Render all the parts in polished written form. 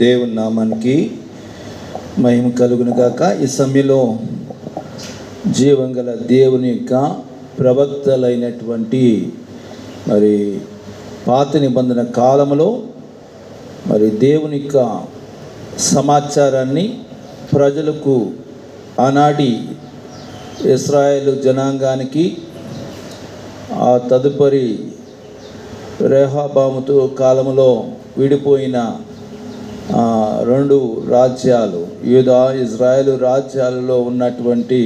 దేవుని నామానికి మహిమ కలుగును గాక. ఈ సమయంలో జీవం గల దేవుని యొక్క ప్రవక్తలైనటువంటి మరి పాత నిబంధన కాలంలో మరి దేవుని యొక్క సమాచారాన్ని ప్రజలకు ఆనాటి ఇశ్రాయేలు జనాంగానికి ఆ తదుపరి రెహబాముతో కాలంలో విడిపోయిన రెండు రాజ్యాలు యూదా ఇజ్రాయేలు రాజ్యాలలో ఉన్నటువంటి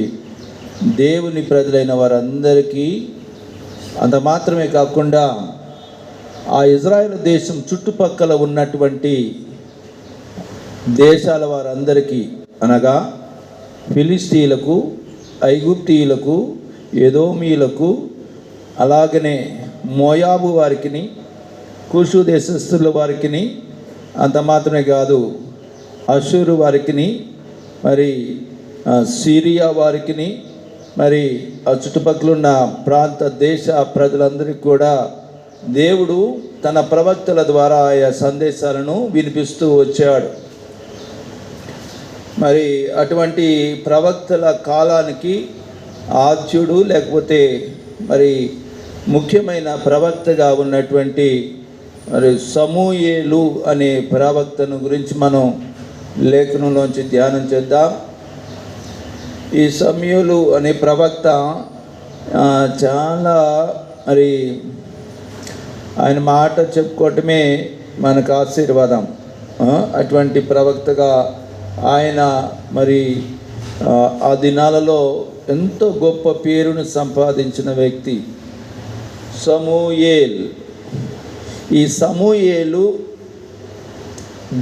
దేవుని ప్రజలైన వారందరికీ, అంత మాత్రమే కాకుండా ఆ ఇజ్రాయేలు దేశం చుట్టుపక్కల ఉన్నటువంటి దేశాల వారందరికీ, అనగా ఫిలిస్తీయులకు, ఐగుప్తీయులకు, ఎదోమీయులకు, అలాగనే మోయాబు వారికిని, కూషు దేశస్థుల వారికిని, అంత మాత్రమే కాదు అషూరు వారికిని, మరి సిరియా వారికిని, మరి ఆ చుట్టుపక్కల ఉన్న ప్రాంత దేశ ప్రజలందరికీ కూడా దేవుడు తన ప్రవక్తల ద్వారా ఆయా సందేశాలను వినిపిస్తూ వచ్చాడు. మరి అటువంటి ప్రవక్తల కాలానికి ఆద్యుడు లేకపోతే మరి ముఖ్యమైన ప్రవక్తగా ఉన్నటువంటి మరి సమూయేలు అనే ప్రవక్తను గురించి మనం లేఖనంలోంచి ధ్యానం చేద్దాం. ఈ సమూయేలు అనే ప్రవక్త చాలా మరి ఆయన మాట చెప్పుకోవటమే మనకు ఆశీర్వాదం. అటువంటి ప్రవక్తగా ఆయన మరి ఆ దినాలలో ఎంతో గొప్ప పేరును సంపాదించిన వ్యక్తి సమూయేల్. ఈ సమూయేలు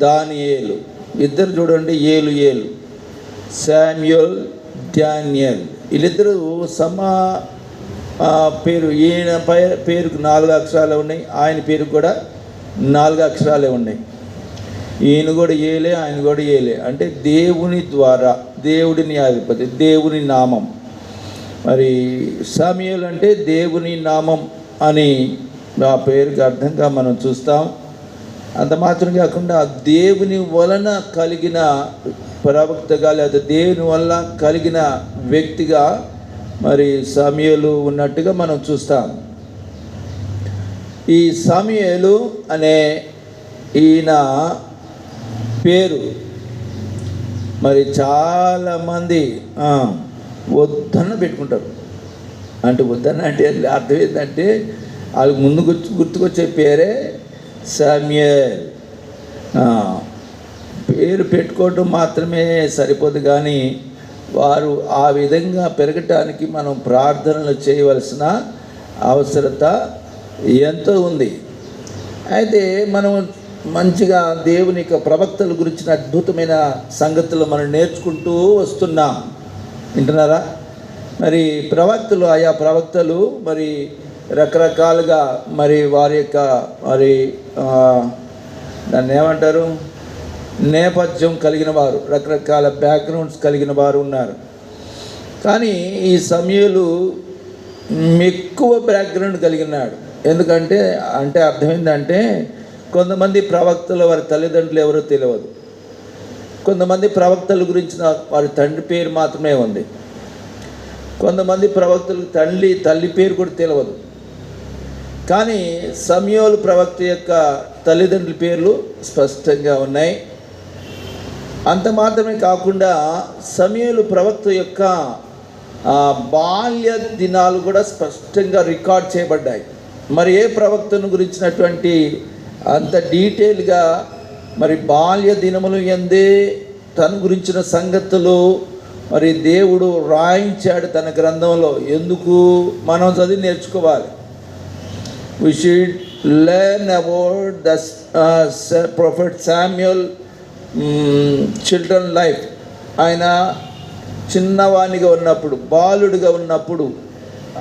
దానియేలు ఇద్దరు చూడండి, ఏలు శామ్యూయల్ డానియల్, వీళ్ళిద్దరూ పేరు. ఈయన పేరుకు 4 అక్షరాలే ఉన్నాయి, ఆయన పేరుకు కూడా 4 అక్షరాలే ఉన్నాయి. ఈయన కూడా ఏలే, ఆయన కూడా ఏలే. అంటే దేవుని ద్వారా, దేవుడిని అధిపతి, దేవుని నామం. మరి సమూయేలు అంటే దేవుని నామం అని ఆ పేరుకి అర్థంగా మనం చూస్తాం. అంత మాత్రం కాకుండా దేవుని వలన కలిగిన ప్రవక్తగా లేదా దేవుని వలన కలిగిన వ్యక్తిగా మరి సమూయేలు ఉన్నట్టుగా మనం చూస్తాం. ఈ సమూయేలు అనే ఈయన పేరు మరి చాలామంది వద్దన్న పెట్టుకుంటారు. అంటే వద్దన్న అంటే అర్థం ఏంటంటే వాళ్ళకి ముందు గుర్తుకొచ్చే పేరే సమూయేల్. పేరు పెట్టుకోవటం మాత్రమే సరిపోదు, కానీ వారు ఆ విధంగా పెరగటానికి మనం ప్రార్థనలు చేయవలసిన అవసరత ఎంతో ఉంది. అయితే మనం మంచిగా దేవుని యొక్క ప్రవక్తల గురించిన అద్భుతమైన సంగతులు మనం నేర్చుకుంటూ వస్తున్నాం. వింటున్నారా? మరి ప్రవక్తలు, ఆయా ప్రవక్తలు మరి రకరకాలుగా మరి వారి యొక్క మరి దాన్ని ఏమంటారు, నేపథ్యం కలిగిన వారు, రకరకాల బ్యాక్గ్రౌండ్స్ కలిగిన వారు ఉన్నారు. కానీ ఈ సమూయేలు ఎక్కువ బ్యాక్గ్రౌండ్ కలిగినాడు. ఎందుకంటే అర్థమైందంటే కొంతమంది ప్రవక్తలు వారి తల్లిదండ్రులు ఎవరో తెలియదు, కొంతమంది ప్రవక్తల గురించిన వారి తండ్రి పేరు మాత్రమే ఉంది, కొంతమంది ప్రవక్తలకు తల్లి పేరు కూడా తెలియదు. కానీ సమూయేలు ప్రవక్త యొక్క తల్లిదండ్రుల పేర్లు స్పష్టంగా ఉన్నాయి. అంత మాత్రమే కాకుండా సమూయేలు ప్రవక్త యొక్క బాల్య దినాలు కూడా స్పష్టంగా రికార్డ్ చేయబడ్డాయి. మరి ఏ ప్రవక్తను గురించినటువంటి అంత డీటెయిల్గా మరి బాల్య దినములు ఎందే తన గురించిన సంగతులు మరి దేవుడు రాయించాడు తన గ్రంథంలో. ఎందుకు మనం చదివి నేర్చుకోవాలి. We should learn about the prophet Samuel children life. ఆయన చిన్నవానిగా ఉన్నప్పుడు, బాలుడిగా ఉన్నప్పుడు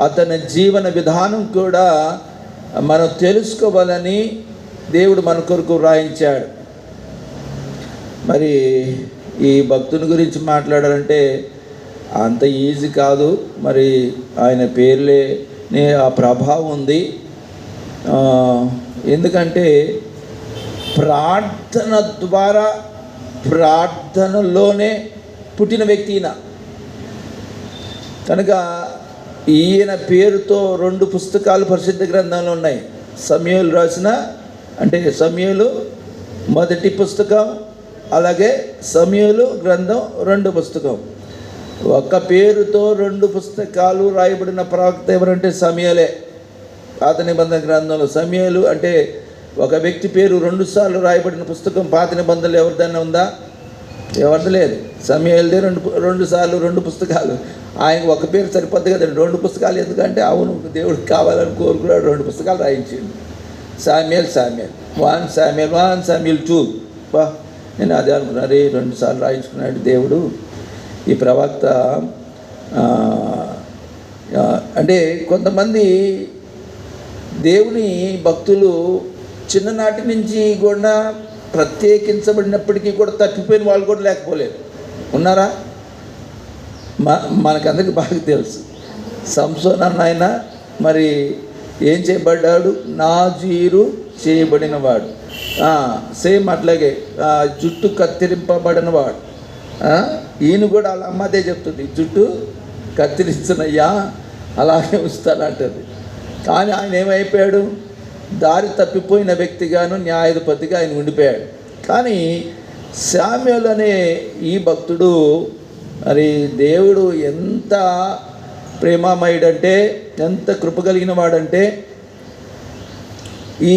అతని జీవన విధానం కూడా మనం తెలుసుకోవాలని దేవుడు మన కొరకు రాయించాడు. మరి ఈ భక్తుని గురించి మాట్లాడాలంటే అంత ఈజీ కాదు. మరి ఆయన పేర్లే ఆ ప్రభావం ఉంది. ఎందుకంటే ప్రార్థన ద్వారా, ప్రార్థనలోనే పుట్టిన వ్యక్తి ఈయన. కనుక ఈయన పేరుతో 2 పుస్తకాలు పరిశుద్ధ గ్రంథంలో ఉన్నాయి. సమూయేలు రాసిన, అంటే సమూయేలు మొదటి పుస్తకం, అలాగే సమూయేలు గ్రంథం 2 పుస్తకం. ఒక పేరుతో 2 పుస్తకాలు రాయబడిన ప్రవక్త ఎవరంటే సమూయేలే. పాత నిబంధన గ్రంథంలో సమూయేలు అంటే ఒక వ్యక్తి పేరు 2 సార్లు రాయబడిన పుస్తకం పాత నిబంధనలు ఎవరిదైనా ఉందా? ఎవరిది లేదు. సమూయేలుదే 2 సార్లు 2 పుస్తకాలు. ఆయన ఒక పేరు సరిపోద్ది కదండి, 2 పుస్తకాలు ఎందుకంటే అవును దేవుడికి కావాలని కోరుకున్నాడు, 2 పుస్తకాలు రాయించింది. Samuel 1 Samuel 1 Samuel 2. బా, నేను అదే అనుకున్నా, 2 సార్లు రాయించుకున్నాడు దేవుడు ఈ ప్రవక్త. అంటే కొంతమంది దేవుని భక్తులు చిన్ననాటి నుంచి కూడా ప్రత్యేకించబడినప్పటికీ కూడా తప్పిపోయిన వాళ్ళు కూడా లేకపోలేదు. ఉన్నారా? మనకందరికి బాగా తెలుసు. సంసోన్ అన్న ఆయన మరి ఏం చేయబడ్డాడు? నాజీరు చేయబడినవాడు. సేమ్ అట్లాగే జుట్టు కత్తిరింపబడినవాడు. ఈయన కూడా వాళ్ళ అమ్మ అదే చెప్తుంది, జుట్టు కత్తిరిస్తున్నయ్యా అలాగే ఉంచుతానంటది. కానీ ఆయన ఏమైపోయాడు? దారి తప్పిపోయిన వ్యక్తిగాను న్యాయాధిపతిగా ఆయన ఉండిపోయాడు. కానీ శామ్యూయేలు అనే ఈ భక్తుడు మరి దేవుడు ఎంత ప్రేమమయుడంటే, ఎంత కృప కలిగిన వాడంటే, ఈ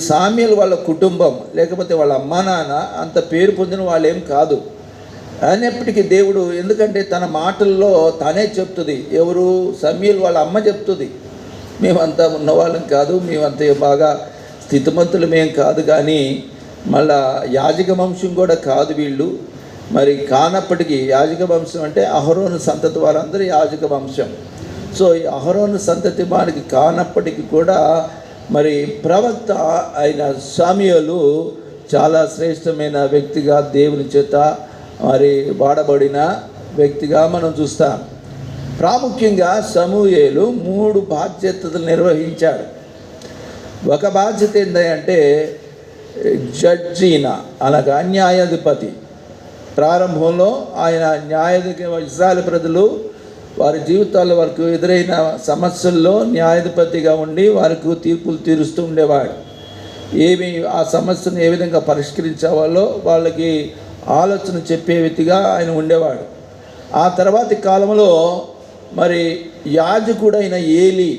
శామ్యూయేలు వాళ్ళ కుటుంబం లేకపోతే వాళ్ళ అమ్మా నాన్న అంత పేరు పొందిన వాళ్ళు ఏం కాదు. అయినప్పటికీ దేవుడు, ఎందుకంటే తన మాటల్లో తానే చెప్తుంది. ఎవరు? సమూయేలు వాళ్ళ అమ్మ చెప్తుంది, మేమంతా ఉన్నవాళ్ళం కాదు, మేమంత బాగా స్థితిమంతులమేం కాదు, కానీ మళ్ళా యాజక వంశం కూడా కాదు వీళ్ళు. మరి కానప్పటికీ యాజక వంశం అంటే అహరోను సంతతి వారందరూ యాజక వంశం. సో ఈ అహరోను సంతతి వారికి కానప్పటికీ కూడా మరి ప్రవక్త అయిన సమూయేలు చాలా శ్రేష్టమైన వ్యక్తిగా దేవుని చేత మరి వాడబడిన వ్యక్తిగా మనం చూస్తాం. ప్రాముఖ్యంగా సమూయేలు 3 బాధ్యతలు నిర్వహించాడు. ఒక బాధ్యత ఏంటంటే జడ్జిన అనగా న్యాయాధిపతి. ప్రారంభంలో ఆయన న్యాయాధిపతి, ఇశ్రాయేలు ప్రజలు వారి జీవితాల్లో వారికి ఎదురైన సమస్యల్లో న్యాయాధిపతిగా ఉండి వారికి తీర్పులు తీరుస్తూ ఉండేవాడు. ఆ సమస్యను ఏ విధంగా పరిష్కరించేవాళ్ళో వాళ్ళకి ఆలోచన చెప్పే వ్యక్తిగా ఆయన ఉండేవాడు. ఆ తర్వాతి కాలంలో మరి యాజకుడైన ఏలి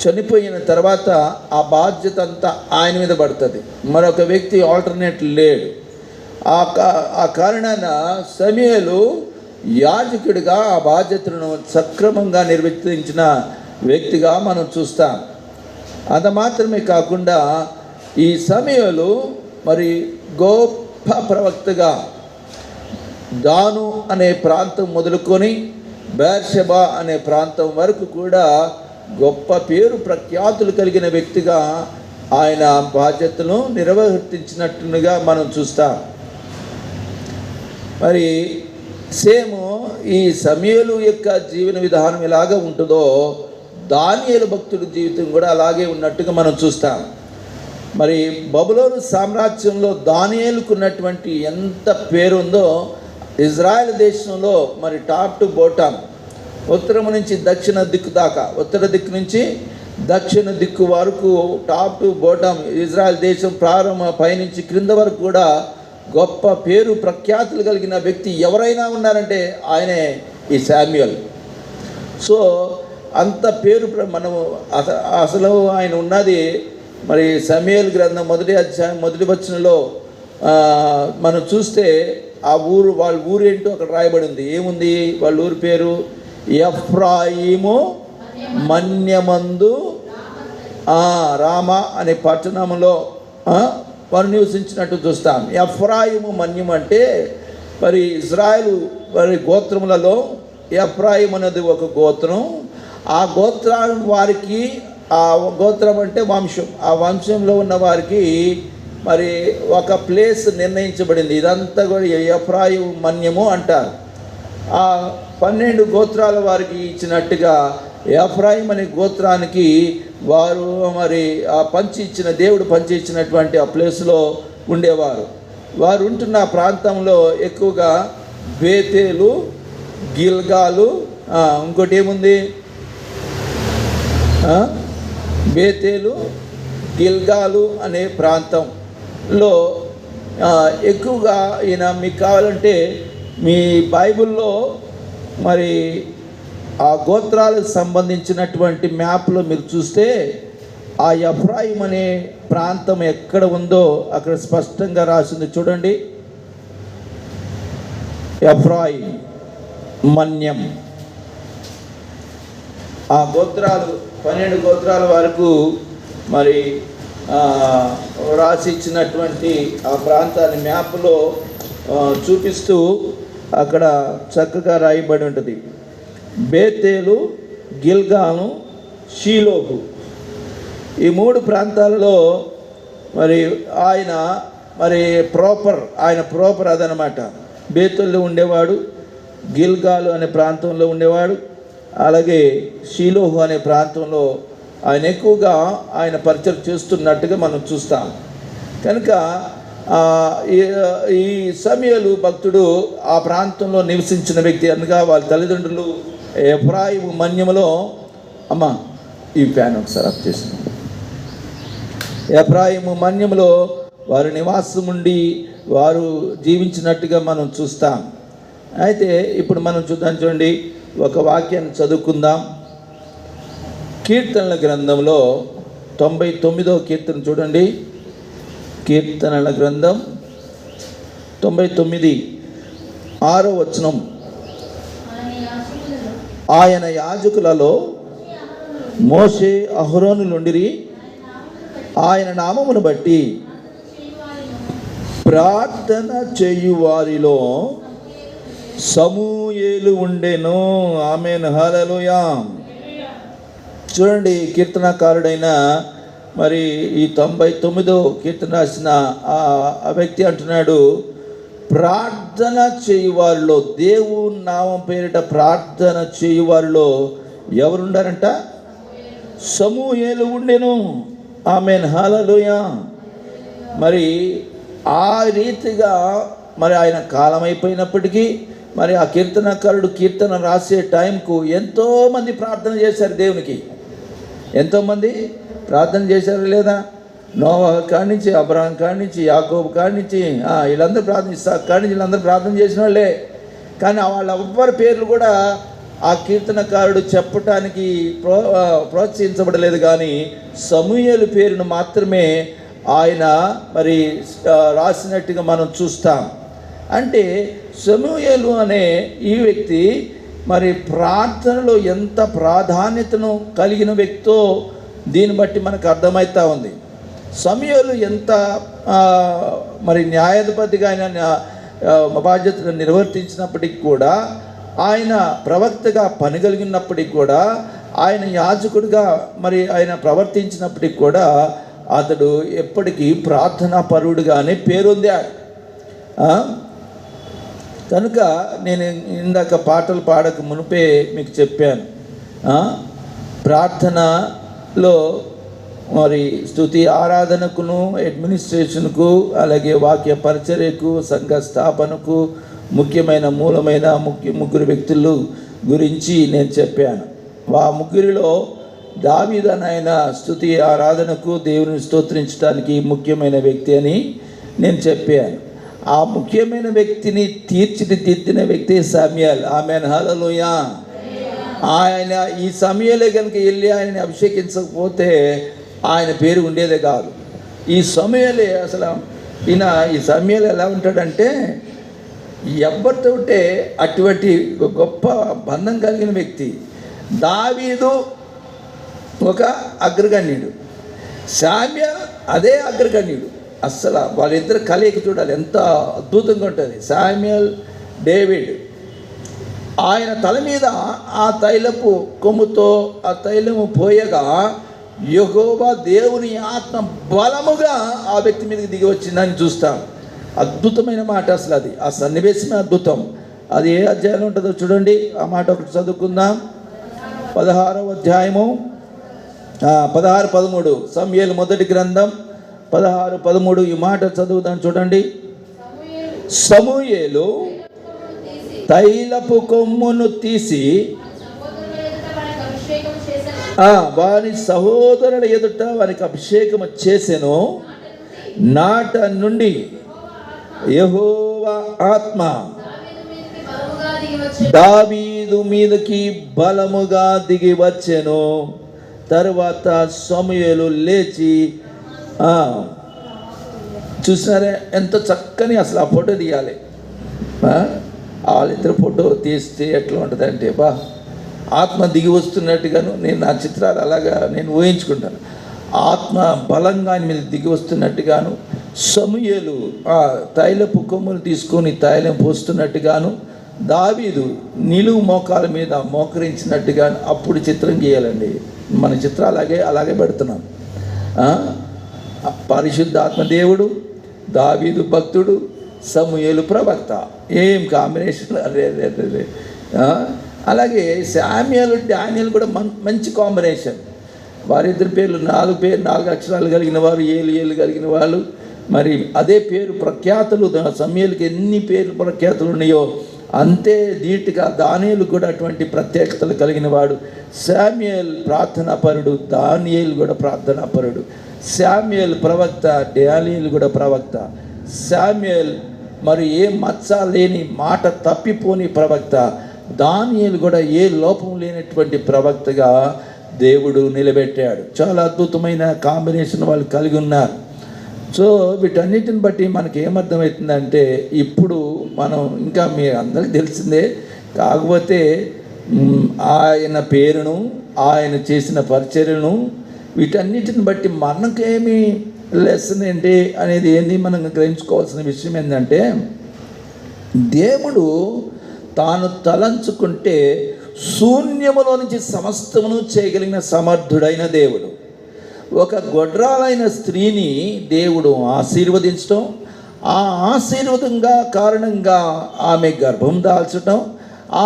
చనిపోయిన తర్వాత ఆ బాధ్యత అంతా ఆయన మీద పడుతుంది. మరొక వ్యక్తి ఆల్టర్నేట్ లేడు. ఆ కారణాన సమూయేలు యాజకుడిగా ఆ బాధ్యతలను సక్రమంగా నిర్వర్తించిన వ్యక్తిగా మనం చూస్తాం. అంత మాత్రమే కాకుండా ఈ సమూయేలు మరి గొప్ప ప్రవక్తగా దాను అనే ప్రాంతం మొదలుకొని బెర్షెబా అనే ప్రాంతం వరకు కూడా గొప్ప పేరు ప్రఖ్యాతులు కలిగిన వ్యక్తిగా ఆయన బాధ్యతను నిర్వర్తించినట్టుగా మనం చూస్తాం. మరి సేమ్ ఈ సమూయేలు యొక్క జీవన విధానం ఎలాగ ఉంటుందో దానియేలు భక్తుడి జీవితం కూడా అలాగే ఉన్నట్టుగా మనం చూస్తాం. మరి బబులోను సామ్రాజ్యంలో దానియేలుకు ఉన్నటువంటి ఎంత పేరు ఉందో ఇజ్రాయెల్ దేశంలో మరి టాప్ టు బాటమ్, ఉత్తరం నుంచి దక్షిణ దిక్కు దాకా, ఉత్తర దిక్కు నుంచి దక్షిణ దిక్కు వరకు టాప్ టు బాటమ్ ఇజ్రాయెల్ దేశం ప్రారంభ పైనుంచి క్రింద వరకు కూడా గొప్ప పేరు ప్రఖ్యాతులు కలిగిన వ్యక్తి ఎవరైనా ఉన్నారంటే ఆయనే ఈ శామ్యూయేల్. సో అంత పేరు మనము అసలు ఆయన ఉన్నది మరి సమూయేలు గ్రంథం 1వ అధ్యాయం 1వ వచనంలో మనం చూస్తే ఆ వాళ్ళ ఊరు ఏంటో అక్కడ రాయబడి ఉంది. ఏముంది వాళ్ళ ఊరి పేరు? ఎఫ్రాయిము మన్యమందు రామ అనే పట్టణంలో వారు నివసించినట్టు చూస్తాం. ఎఫ్రాయిము మన్యం అంటే మరి ఇజ్రాయెలు మరి గోత్రములలో ఎఫ్రాయిం అనేది ఒక గోత్రం. ఆ గోత్రం వారికి, ఆ గోత్రం అంటే వంశం, ఆ వంశంలో ఉన్న వారికి మరి ఒక ప్లేస్ నిర్ణయించబడింది. ఇదంతా కూడా ఎఫ్రాయిము మన్యము అంటారు. ఆ 12 గోత్రాల వారికి ఇచ్చినట్టుగా ఎఫ్రాయిం అనే గోత్రానికి వారు మరి ఆ దేవుడు పంచి ఇచ్చినటువంటి ఆ ప్లేస్లో ఉండేవారు. వారు ఉంటున్న ప్రాంతంలో ఎక్కువగా బేతేలు, గిల్గాలు, ఇంకోటి ఏముంది, బేతేలు, గిల్గాలు అనే ప్రాంతంలో ఎక్కువగా ఈయన, మీకు కావాలంటే మీ బైబిల్లో మరి ఆ గోత్రాలకు సంబంధించినటువంటి మ్యాప్లో మీరు చూస్తే ఆ ఎఫ్రాయిం అనే ప్రాంతం ఎక్కడ ఉందో అక్కడ స్పష్టంగా రాసింది చూడండి. ఎఫ్రాయిం, మన్యం, ఆ గోత్రాలు 12 గోత్రాల వరకు మరి రాసి ఇచ్చినటువంటి ఆ ప్రాంతాన్ని మ్యాప్లో చూపిస్తూ అక్కడ చక్కగా రాయబడి ఉంటుంది. బేతేలు, గిల్గాను, షీలోహు, ఈ 3 ప్రాంతాలలో మరి ఆయన ప్రాపర్ అదనమాట. బేతేలులో ఉండేవాడు, గిల్గాలు అనే ప్రాంతంలో ఉండేవాడు, అలాగే షీలోహు అనే ప్రాంతంలో ఆయన ఎక్కువగా ఆయన పరిచయం చేస్తున్నట్టుగా మనం చూస్తాం. కనుక ఈ సమూయేలు భక్తుడు ఆ ప్రాంతంలో నివసించిన వ్యక్తి. అనగా వాళ్ళ తల్లిదండ్రులు ఎఫ్రాయిము మన్యములో, అమ్మ ఈ ఫ్యాన్ ఒకసారి ఆఫ్ చేసింది, ఎఫ్రాయిము మన్యములో వారు నివాసం ఉండి వారు జీవించినట్టుగా మనం చూస్తాం. అయితే ఇప్పుడు మనం చూడండి, ఒక వాక్యాన్ని చదువుకుందాం. కీర్తనల గ్రంథంలో 99వ కీర్తన చూడండి. కీర్తనల గ్రంథం 99, 6వ వచనం. ఆయన యాజకులలో మోషే, అహరోనులుండిరి, ఆయన నామమును బట్టి ప్రార్థన చేయువారిలో సమూయేలు ఉండెను. ఆమేన్, హల్లెలూయా. చూడండి, కీర్తనకారుడైన మరి ఈ 99వ కీర్తన రాసిన ఆ వ్యక్తి అంటున్నాడు, ప్రార్థన చేయువారిలో, దేవుని నామం పేరిట ప్రార్థన చేయువారిలో ఎవరుండారంట? సమూయేలు ఉండెను. ఆమేన్, హల్లెలూయా. మరి ఆ రీతిగా మరి ఆయన కాలం అయిపోయినప్పటికీ మరి ఆ కీర్తనకారుడు కీర్తన రాసే టైంకు ఎంతోమంది ప్రార్థన చేశారు దేవునికి. ఎంతోమంది ప్రార్థన చేశారు లేదా? నోవహు కాడి నుంచి, అబ్రహాం కాడి నుంచి, యాకోబు కాడి నుంచి, వీళ్ళందరూ ప్రార్థన, ఇస్సాకు కాడి నుంచి వీళ్ళందరూ ప్రార్థన చేసిన వాళ్ళే. కానీ వాళ్ళెవ్వరి పేర్లు కూడా ఆ కీర్తనకారుడు చెప్పటానికి ప్రోత్సహించబడలేదు. కానీ సమూయేలు పేరును మాత్రమే ఆయన మరి రాసినట్టుగా మనం చూస్తాం. అంటే సమూయేలు అనే ఈ వ్యక్తి మరి ప్రార్థనలో ఎంత ప్రాధాన్యతను కలిగిన వ్యక్తో దీన్ని బట్టి మనకు అర్థమవుతూ ఉంది. సమూయేలు ఎంత మరి న్యాయాధిపతిగా ఆయన బాధ్యతను నిర్వర్తించినప్పటికీ కూడా, ఆయన ప్రవక్తగా పని కలిగినప్పటికీ కూడా, ఆయన యాజకుడిగా మరి ఆయన ప్రవర్తించినప్పటికి కూడా అతడు ఎప్పటికీ ప్రార్థనా పరుడుగానే పేరొందాడు. కనుక నేను ఇందాక పాటలు పాడక మునిపే మీకు చెప్పాను, ప్రార్థనలో మరి స్తుతి ఆరాధనకును, అడ్మినిస్ట్రేషన్కు, అలాగే వాక్య పరిచర్యకు, సంఘ స్థాపనకు ముఖ్యమైన మూలమైన ముగ్గురు వ్యక్తులు గురించి నేను చెప్పాను. ఆ ముగ్గురిలో దావీదు ఆయన స్తుతి ఆరాధనకు, దేవుని స్తోత్రించడానికి ముఖ్యమైన వ్యక్తి అని నేను చెప్పాను. ఆ ముఖ్యమైన వ్యక్తిని తీర్చిదిద్దిన వ్యక్తి సమూయేలు. ఆమేన్, హల్లెలూయా. ఆయన ఈ సమూయేలే కనుక వెళ్ళి ఆయనని అభిషేకించకపోతే ఆయన పేరు ఉండేదే కాదు. ఈ సమూయేలే అసలు ఈ సమూయేలు ఎలా ఉంటాడంటే, ఎవరితోటే అటువంటి గొప్ప బంధం కలిగిన వ్యక్తి. దావీదు ఒక అగ్రగణ్యుడు, సమూయేలు అదే అగ్రగణ్యుడు. అస్సలు వాళ్ళిద్దరు కలయిక చూడాలి, ఎంత అద్భుతంగా ఉంటుంది. సమూయేలు, డేవిడ్, ఆయన తల మీద ఆ తైలపు కొమ్ముతో ఆ తైలము పోయగా యెహోవా దేవుని ఆత్మ బలముగా ఆ వ్యక్తి మీదకి దిగి వచ్చిందని చూస్తాం. అద్భుతమైన మాట అసలు అది, ఆ సన్నివేశమే అద్భుతం. అది ఏ అధ్యాయంలో ఉంటుందో చూడండి. ఆ మాట ఒకటి చదువుకుందాం. 16వ అధ్యాయము 16-13 సమూయేలు మొదటి గ్రంథం 16-13 ఈ మాట చదువుదాం చూడండి. సమూయేలు తైలపు కొమ్మును తీసి వారి సహోదరుల ఎదుట వారికి అభిషేకము చేసెను. నాట నుండి యెహోవా ఆత్మ దావీదు మీదకి బలముగా దిగి వచ్చెను. తరువాత సమూయేలు లేచి చూసినారే ఎంత చక్కని అసలు ఆ ఫోటో తీయాలి. వాళ్ళిద్దరు ఫోటో తీస్తే ఎట్లా ఉంటుంది అంటే ఆత్మ దిగి వస్తున్నట్టుగాను నేను నా చిత్రాలు అలాగా నేను ఊహించుకుంటాను. ఆత్మ బలంగా ఆయన మీద దిగి వస్తున్నట్టుగాను, సమూయేలు తైలపు కొమ్ములు తీసుకొని తైలం పోస్తున్నట్టుగాను, దావీదు నిలువు మోకాల మీద మోకరించినట్టుగాను అప్పుడు చిత్రం గీయాలండి. మన చిత్రం అలాగే పెడుతున్నాం. పరిశుద్ధాత్మ దేవుడు, దావీదు భక్తుడు, సమూయేలు ప్రవక్త. ఏం కాంబినేషన్! అరే అలాగే శామ్యూయలు డానియేలు కూడా మంచి కాంబినేషన్. వారిద్దరి పేర్లు 4 అక్షరాలు కలిగిన వారు, ఏలు కలిగిన వాళ్ళు. మరి అదే పేరు ప్రఖ్యాతులు సమూయేలుకి ఎన్ని పేర్లు ప్రఖ్యాతులు ఉన్నాయో అంతే ధీటుగా దానియేలు కూడా అటువంటి ప్రత్యేకతలు కలిగిన వాడు. శామ్యూయల్ ప్రార్థనాపరుడు, దానియేలు కూడా ప్రార్థనాపరుడు. శామ్యూయల్ ప్రవక్త, డానియేలు కూడా ప్రవక్త. శామ్యూయల్ మరి ఏ మచ్చ లేని మాట తప్పిపోని ప్రవక్త. దానియేలు కూడా ఏ లోపం లేనటువంటి ప్రవక్తగా దేవుడు నిలబెట్టాడు. చాలా అద్భుతమైన కాంబినేషన్ వాళ్ళు కలిగి ఉన్నారు. సో వీటన్నిటిని బట్టి మనకి ఏమర్థమవుతుందంటే ఇప్పుడు మనం ఇంకా మీ అందరికీ తెలిసిందే, కాకపోతే ఆయన పేరును, ఆయన చేసిన పరిచర్యను, వీటన్నిటిని బట్టి మనకేమి లెసన్ ఏంటి అనేది ఏంది మనం గ్రహించుకోవాల్సిన విషయం ఏంటంటే, దేవుడు తాను తలంచుకుంటే శూన్యములో నుంచి సమస్తమును చేయగలిగిన సమర్థుడైన దేవుడు. ఒక గొడ్రాలైన స్త్రీని దేవుడు ఆశీర్వదించటం, ఆ ఆశీర్వాదంగా కారణంగా ఆమె గర్భం దాల్చటం,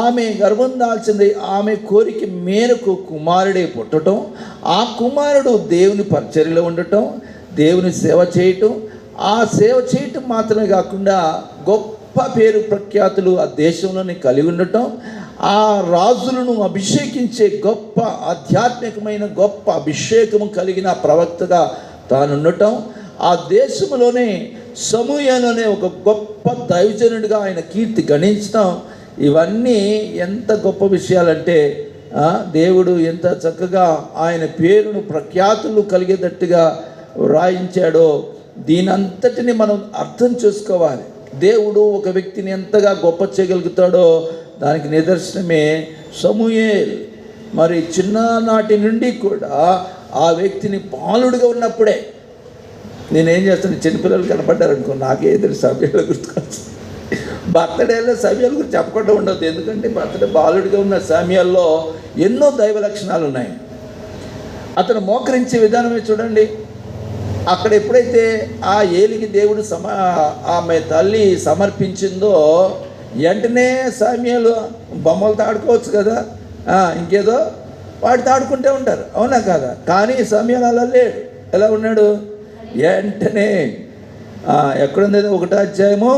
ఆమె గర్భం దాల్చింది ఆమె కోరిక మేరకు కుమారుడే పుట్టడం, ఆ కుమారుడు దేవుని పరిచర్యలో ఉండటం, దేవుని సేవ చేయటం, ఆ సేవ చేయటం మాత్రమే కాకుండా గొప్ప పేరు ప్రఖ్యాతులు ఆ దేశంలోనే కలిగి ఉండటం, ఆ రాజులను అభిషేకించే గొప్ప ఆధ్యాత్మికమైన గొప్ప అభిషేకము కలిగిన ప్రవక్తగా తాను ఉండటం, ఆ దేశంలోనే సమూయేలునే ఒక గొప్ప దైవజనుడిగా ఆయన కీర్తి గణించటం, ఇవన్నీ ఎంత గొప్ప విషయాలంటే దేవుడు ఎంత చక్కగా ఆయన పేరును ప్రఖ్యాతులు కలిగేటట్టుగా వ్రాయించాడో దీనంతటిని మనం అర్థం చేసుకోవాలి. దేవుడు ఒక వ్యక్తిని ఎంతగా గొప్ప చేయగలుగుతాడో దానికి నిదర్శనమే సమూయేలు. మరి చిన్ననాటి నుండి కూడా ఆ వ్యక్తిని బాలుడిగా ఉన్నప్పుడే, నేనేం చేస్తాను, చిన్నపిల్లలు కనపడ్డారనుకో నాకే ఎదురు సమయాల గుర్తుకొచ్చు. బర్త్డేలో సమయాల గురించి చెప్పకుండా ఉండదు, ఎందుకంటే బర్త్డే బాలుడిగా ఉన్న సమయాల్లో ఎన్నో దైవ లక్షణాలు ఉన్నాయి. అతను మోకరించే విధానమే చూడండి. అక్కడ ఎప్పుడైతే ఆ ఏలికి దేవుడు ఆమె తల్లి సమర్పించిందో వెంటనే సమూయేలు బొమ్మలతో ఆడుకోవచ్చు కదా, ఇంకేదో వాటితో ఆడుకుంటూ ఉంటారు, అవునా కాదా? కానీ సమూయేలు అలా లేడు. ఎలా ఉన్నాడు? వెంటనే ఎక్కడుంది 1వ అధ్యాయము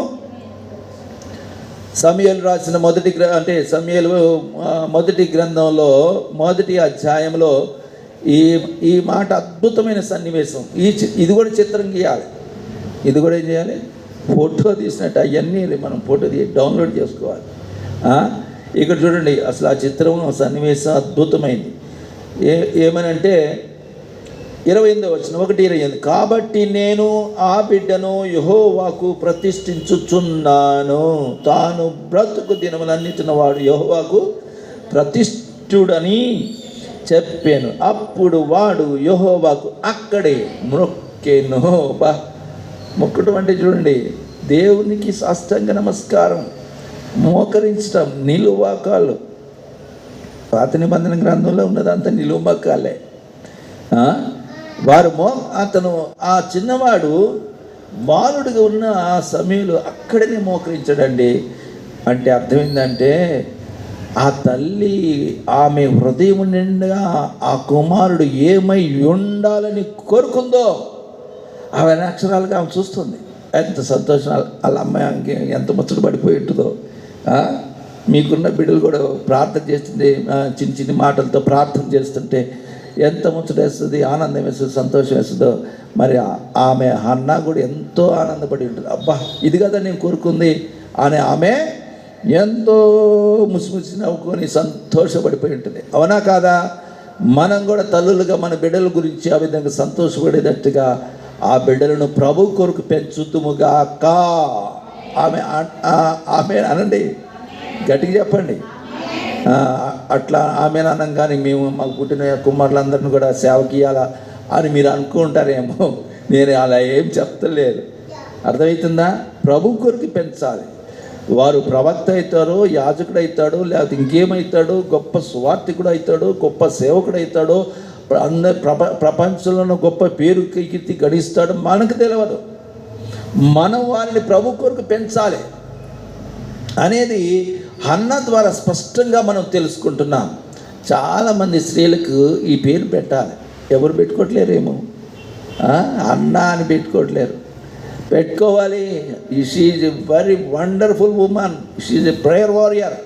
సమూయేలు రాసిన సమూయేలు మొదటి గ్రంథంలో 1వ అధ్యాయంలో ఈ మాట అద్భుతమైన సన్నివేశం. ఇది కూడా చిత్రం గీయాలి, ఇది కూడా ఏం చేయాలి, ఫోటో తీసినట్టు అవన్నీ మనం ఫోటో డౌన్లోడ్ చేసుకోవాలి. ఇక్కడ చూడండి అసలు ఆ చిత్రం సన్నివేశం అద్భుతమైంది. ఏమనంటే 28వ వచనం 1:28, కాబట్టి నేను ఆ బిడ్డను యెహోవాకు ప్రతిష్ఠించుచున్నాను, తాను బ్రతుకు దినములన్నిటిన వాడు యెహోవాకు ప్రతిష్ఠుడని చెప్పాను. అప్పుడు వాడు యెహోవాకు అక్కడే మొక్కెను. మొక్కటం అంటే చూడండి, దేవునికి సాష్టాంగ నమస్కారం, మోకరించటం, నిలువాకాలు. పాత నిబంధన గ్రంథంలో ఉన్నదంతా నిలువకాలే. అతను ఆ చిన్నవాడు బాలుడిగా ఉన్న ఆ సమయంలో అక్కడనే మోకరించాడండి. అంటే అర్థమైందంటే ఆ తల్లి ఆమె హృదయం నిండా ఆ కుమారుడు ఏమై ఉండాలని కోరుకుందో ఆమె అక్షరాలుగా ఆమె చూస్తుంది. ఎంత సంతోషం! వాళ్ళ అమ్మాయి ఎంత ముచ్చట పడిపోయి ఉంటుందో. మీకున్న బిడ్డలు కూడా ప్రార్థన చేస్తుంది, చిన్న చిన్న మాటలతో ప్రార్థన చేస్తుంటే ఎంత ముచ్చట వేస్తుంది, ఆనందం వేస్తుంది, సంతోషం వేస్తుందో. మరి ఆమె హన్నా కూడా ఎంతో ఆనందపడి ఉంటుంది. అబ్బా, ఇది కదా నేను కోరుకుంది అని ఆమె ఎంతో ముసిముసి నవ్వుకొని సంతోషపడిపోయి ఉంటుంది. అవునా కాదా? మనం కూడా తల్లులుగా మన బిడ్డల గురించి ఆ విధంగా సంతోషపడేటట్టుగా ఆ బిడ్డలను ప్రభు కొరకు పెంచుతుముగాక. ఆమె అనండి, గట్టిగా చెప్పండి. అట్లా ఆమె అనగానే మేము మాకు పుట్టిన కుమారులందరినీ కూడా సేవకి ఇవ్వాలా అని మీరు అనుకుంటారేమో. నేను అలా ఏం చెప్తలేదు. అర్థమవుతుందా? ప్రభు కొరకు పెంచాలి. వారు ప్రవక్త అవుతారో, యాజకుడు అవుతాడో, లేకపోతే ఇంకేమవుతాడో, గొప్ప సువార్థికుడు అవుతాడో, గొప్ప సేవకుడు అవుతాడో, ప్రపంచంలో గొప్ప పేరు కీర్తి గడిస్తాడు మనకు తెలియదు. మనం వారిని ప్రభు కొరకు పెంచాలి అనేది హన్నా ద్వారా స్పష్టంగా మనం తెలుసుకుంటున్నాం. చాలామంది స్త్రీలకు ఈ పేరు పెట్టాలి, ఎవరు పెట్టుకోవట్లేరేమో. హన్నా అని పెట్టుకోవట్లేరు. పెట్టుకోవాలి. She is a very wonderful woman. She is a prayer warrior.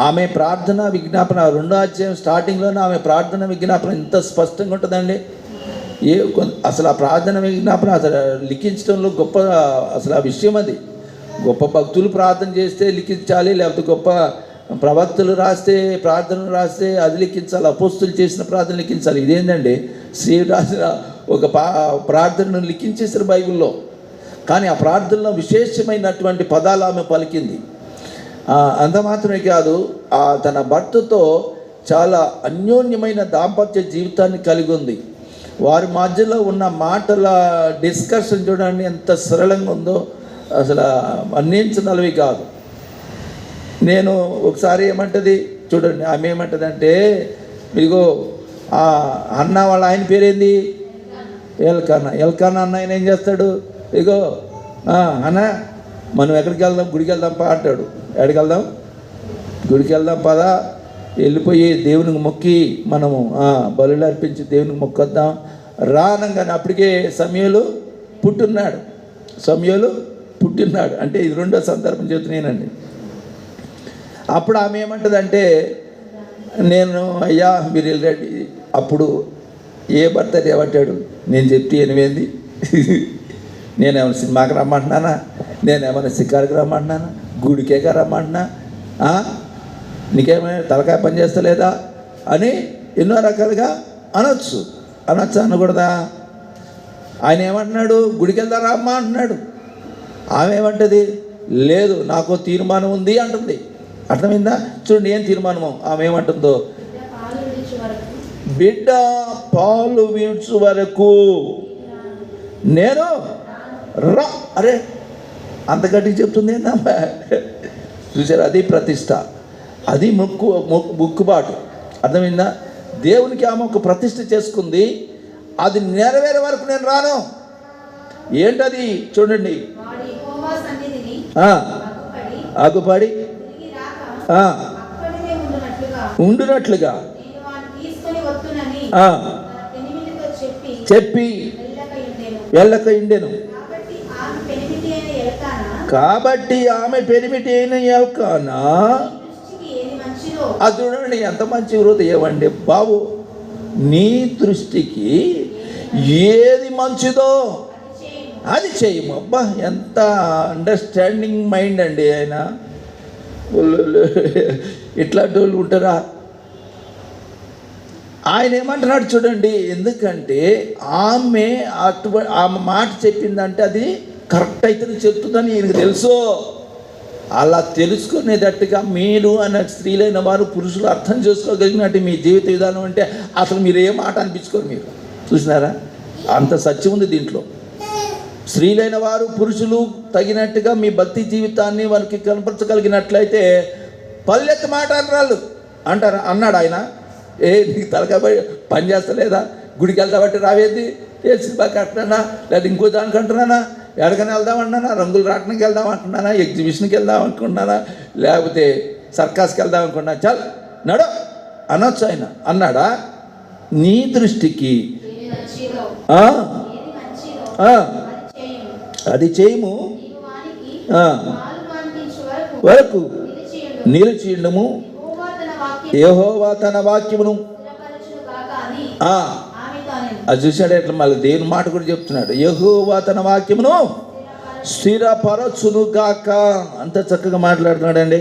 ఆమె ప్రార్థన విజ్ఞాపన 2వ అధ్యాయం స్టార్టింగ్లోనే ఆమె ప్రార్థన విజ్ఞాపన ఎంత స్పష్టంగా ఉంటుందండి. అసలు ఆ ప్రార్థన విజ్ఞాపన అసలు లిఖించడంలో గొప్ప అసలు ఆ విషయం అది. గొప్ప భక్తులు ప్రార్థన చేస్తే లిఖించాలి, లేకపోతే గొప్ప ప్రవక్తలు ప్రార్థనలు రాస్తే అది లిఖించాలి, అపోస్తులు చేసిన ప్రార్థన లిఖించాలి. ఇదేంటండి, శ్రీ రాసిన ఒక ప్రార్థనను లిఖించేసారు బైబిల్లో. కానీ ఆ ప్రార్థనలో విశేషమైనటువంటి పదాలు ఆమె పలికింది. అంత మాత్రమే కాదు, తన భర్తతో చాలా అన్యోన్యమైన దాంపత్య జీవితాన్ని కలిగి ఉంది. వారి మధ్యలో ఉన్న మాటల డిస్కషన్ చూడండి ఎంత సరళంగా ఉందో, అసలు వర్ణించనలవి కాదు. నేను ఒకసారి ఏమంటుంది చూడండి, ఆమె ఏమంటుంది అంటే, ఇదిగో అన్న వాళ్ళ ఆయన పేరేంది, ఎల్కానా అన్న ఆయన ఏం చేస్తాడు, ఇదిగో అన్న మనం ఎక్కడికి వెళ్దాం, గుడికి వెళ్దాం పా అంటాడు. ఎక్కడికి వెళ్దాం, గుడికి వెళ్దాం పదా, వెళ్ళిపోయి దేవునికి మొక్కి మనము బలులు అర్పించి దేవునికి మొక్కొద్దాం రానంగానే అప్పటికే సమయలు పుట్టినాడు. అంటే ఇది 2వ సందర్భం చెబుతున్నానండి. అప్పుడు ఆమె ఏమంటుందంటే, నేను అయ్యా మీరు వెళ్ళండి. అప్పుడు ఏ భర్త ఏమంటాడు, నేను చెప్తే ఎనిమిది నేనేమైనా సినిమాకి రమ్మంటున్నానా, నేనేమైనా షికారుకి రమ్మంటున్నానా, గుడికేగా రమ్మంటున్నా, నీకేమైనా తలకాయ పని చేస్తలేదా అని ఎన్నో రకాలుగా అనొచ్చు అనకూడదా? ఆయన ఏమంటున్నాడు, గుడికి వెళ్దారా అమ్మా అంటున్నాడు. ఆమె ఏమంటుంది, లేదు నాకు తీర్మానం ఉంది అంటుంది. అర్థమైందా? చూడండి ఏం తీర్మానమో. ఆమె ఏమంటుందో, బిడ్డ పాలు వీడ్చు వరకు నేను రా. అరే అంత గట్టిగా చెప్తుంది ఏందమ్మా? చూసారు, అది ప్రతిష్ట, అది ముక్కుబాటు. అర్థమైందా? దేవునికి ఆమె ఒక ప్రతిష్ట చేసుకుంది, అది నెరవేరే వరకు నేను రాను. ఏంటది చూడండి, ఆగుపడి ఉండునట్లుగా చెప్పి వెళ్ళక ఉండెను. కాబట్టి ఆమె పెనిమిటి అయిన ఎల్కానా, అది చూడండి ఎంత మంచి హృదయం అండి బాబు. నీ దృష్టికి ఏది మంచిదో అది చేయము. అబ్బా ఎంత అండర్స్టాండింగ్ మైండ్ అండి ఆయన. ఇట్లాంటి వాళ్ళు ఉంటారా? ఆయన ఏమంటున్నాడు చూడండి, ఎందుకంటే ఆమె మాట చెప్పిందంటే అది కరెక్ట్ అయితే చెప్తుందని ఈయనకు తెలుసు. అలా తెలుసుకునేటట్టుగా మీరు అనే స్త్రీలైన వారు పురుషులు అర్థం చేసుకోగలిగినట్టు మీ జీవిత విధానం అంటే అసలు మీరు ఏ మాట అనిపించుకోరు. మీరు చూసినారా, అంత సత్యం ఉంది దీంట్లో. స్త్రీలైన వారు పురుషులు తగినట్టుగా మీ భక్తి జీవితాన్ని వారికి కనపరచగలిగినట్లయితే పల్లెత్తి మాట అన్నాడు ఆయన. నీకు తలకాయ పని చేస్తలేదా, గుడికి వెళ్తాబట్టి రావేది, ఏ సినిమాకి అంటున్నానా, లేదా ఇంకో దానికి అంటున్నానా, ఎక్కడికైనా వెళ్దామంటున్నానా, రంగులు రావడానికి వెళ్దాం అంటున్నానా, ఎగ్జిబిషన్కి వెళ్దాం అనుకుంటున్నానా, లేకపోతే సర్కాస్కి వెళ్దాం అనుకున్నా, చల్ నడు అనొచ్చు. ఆయన అన్నాడా? నీ దృష్టికి అది చేయము వరకు నిలిచియుండుము, యెహోవా తన వాక్యమును. అది చూసాడు ఎట్లా, మళ్ళీ దేవుని మాట కూడా చెప్తున్నాడు, యెహోవా తన వాక్యమును స్థిరపరచును గాక. అంత చక్కగా మాట్లాడుతున్నాడండి.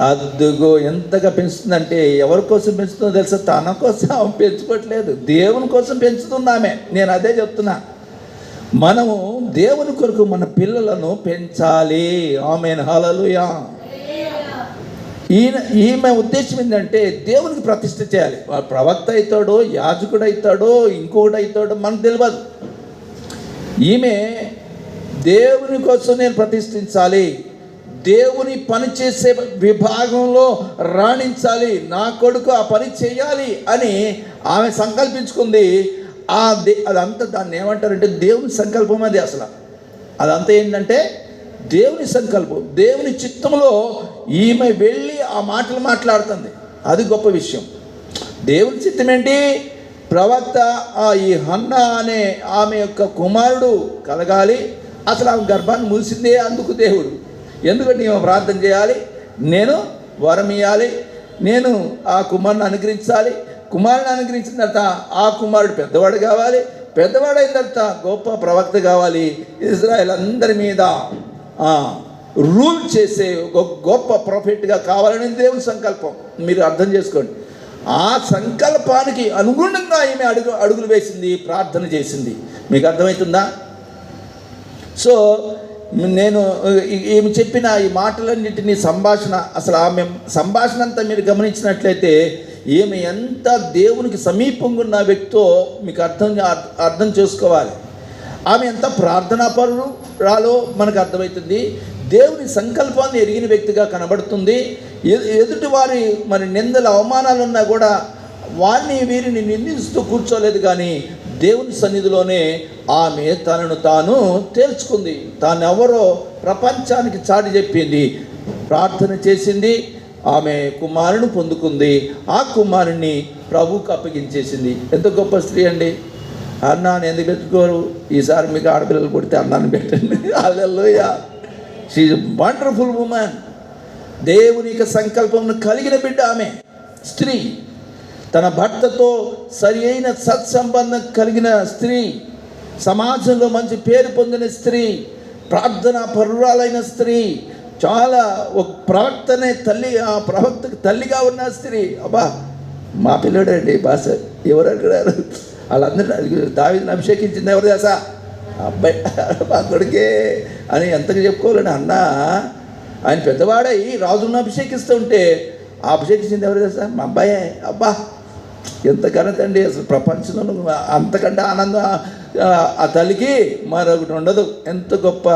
అద్దుగో ఎంతగా పెంచుతుందంటే, ఎవరి కోసం పెంచుతుందో తెలుసా? తన కోసం పెంచుకోవట్లేదు, దేవుని కోసం పెంచుతున్నామే. నేను అదే చెప్తున్నా, మనము దేవుని కొరకు మన పిల్లలను పెంచాలి. ఆమేన్, హల్లెలూయా. ఈమె ఉద్దేశం ఏంటంటే దేవునికి ప్రతిష్ఠ చేయాలి. ప్రవక్త అవుతాడో, యాజకుడు అవుతాడో, ఇంకొకటి అవుతాడో మనకు తెలియదు. ఈమె దేవుని కోసం నేను ప్రతిష్ఠించాలి, దేవుని పని చేసే విభాగంలో రాణించాలి, నా కొడుకు ఆ పని చేయాలి అని ఆమె సంకల్పించుకుంది. అదంతా దాన్ని ఏమంటారంటే దేవుని సంకల్పం. అది అసలు అదంతా ఏంటంటే దేవుని సంకల్పం, దేవుని చిత్తంలో ఈమె వెళ్ళి ఆ మాటలు మాట్లాడుతుంది. అది గొప్ప విషయం. దేవుని చిత్తం ఏంటి? ప్రవక్త ఈ హన్నా అనే ఆమె యొక్క కుమారుడు కలగాలి. అసలు ఆమె గర్భాన్ని మూసిందే అందుకు దేవుడు. ఎందుకంటే ఈమె ప్రార్థన చేయాలి, నేను వరం ఇవ్వాలి, నేను ఆ కుమారుని అనుగ్రహించాలి. కుమారుని అనుగ్రహించిన తర్వాత ఆ కుమారుడు పెద్దవాడు కావాలి, పెద్దవాడు అయిన తర్వాత గొప్ప ప్రవక్త కావాలి, ఇజ్రాయెల్ అందరి మీద రూల్ చేసే గొప్ప ప్రాఫిట్గా కావాలని దేవుని సంకల్పం. మీరు అర్థం చేసుకోండి. ఆ సంకల్పానికి అనుగుణంగా ఈమె అడుగులు వేసింది, ప్రార్థన చేసింది. మీకు అర్థమవుతుందా? సో నేను ఈమె చెప్పిన ఈ మాటలన్నింటినీ సంభాషణ, అసలు ఆమె సంభాషణ అంతా మీరు గమనించినట్లయితే ఈమె ఎంత దేవునికి సమీపంగా ఉన్న వ్యక్తో మీకు అర్థం చేసుకోవాలి. ఆమె ఎంత ప్రార్థనాపరురాలో మనకు అర్థమవుతుంది. దేవుని సంకల్పాన్ని ఎరిగిన వ్యక్తిగా కనబడుతుంది. ఎదుటి వారి మరి నిందల అవమానాలు ఉన్నా కూడా వారిని వీరిని నిందిస్తూ కూర్చోలేదు, కానీ దేవుని సన్నిధిలోనే ఆమె తనను తాను తేల్చుకుంది. తాను ఎవరో ప్రపంచానికి చాటి చెప్పింది, ప్రార్థన చేసింది, ఆమె కుమారుని పొందుకుంది. ఆ కుమారుని ప్రభువుకు అప్పగించేసింది. ఎంత గొప్ప స్త్రీ అండి! అన్నాన్ని ఎందుకు పెట్టుకోరు? ఈసారి మీకు ఆడపిల్లలు పుడితే అన్నాన్ని పెట్టండి. Hallelujah. She is wonderful women. దేవుని యొక్క సంకల్పం కలిగిన బిడ్డ ఆమె. స్త్రీ తన భర్తతో సరి అయిన సత్సంబంధం కలిగిన స్త్రీ, సమాజంలో మంచి పేరు పొందిన స్త్రీ, ప్రార్థనా పరురాలైన స్త్రీ, చాలా ఒక ప్రవక్తనే తల్లి, ఆ ప్రవక్తకు తల్లిగా ఉన్న స్త్రీ. అబ్బా, మా పిల్లడండి భాష ఎవరు అడిగారు? వాళ్ళందరూ దావీదుని అభిషేకించింది ఎవరు తెలుసా? అబ్బాయి, మా కొడుకే అని ఎంతగా చెప్పుకోవాలని అన్న. ఆయన పెద్దవాడై రాజును అభిషేకిస్తూ ఉంటే ఆ అభిషేకించింది ఎవరు తెలుసా? మా అబ్బాయే. అబ్బా, ఎంత ఘనత అండి! అసలు ప్రపంచంలో అంతకంటే ఆనందం ఆ తల్లికి మరొకటి ఉండదు. ఎంత గొప్ప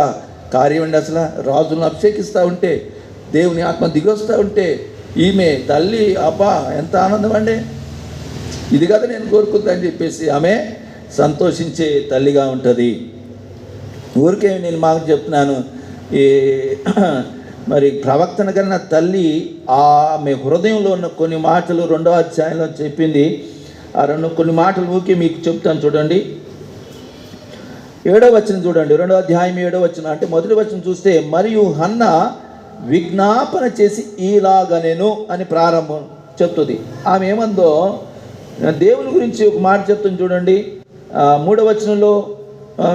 కార్యం అండి! అసలు రాజులను అభిషేకిస్తూ ఉంటే, దేవుని ఆత్మ దిగొస్తూ ఉంటే ఈమె తల్లి, అబ్బా ఎంత ఆనందం అండి! ఇది కదా నేను కోరుకుందని చెప్పేసి ఆమె సంతోషించే తల్లిగా ఉంటుంది. ఊరికే నేను మాకు చెప్తున్నాను, ఈ మరి ప్రవక్తన కన్నా తల్లి ఆమె హృదయంలో ఉన్న కొన్ని మాటలు 2వ అధ్యాయంలో చెప్పింది. ఆ కొన్ని మాటలు ఊరికే మీకు చెప్తాను చూడండి. 7వ వచనం చూడండి. 2వ అధ్యాయం 7వ వచనం. అంటే మొదటి వచనం చూస్తే, మరియు హన్నా విజ్ఞాపన చేసి ఇలాగనెను అని ప్రారంభం చెప్తుంది. ఆమె ఏమందో దేవుని గురించి ఒక మాట చెప్తుంది చూడండి. 3వ వచనంలో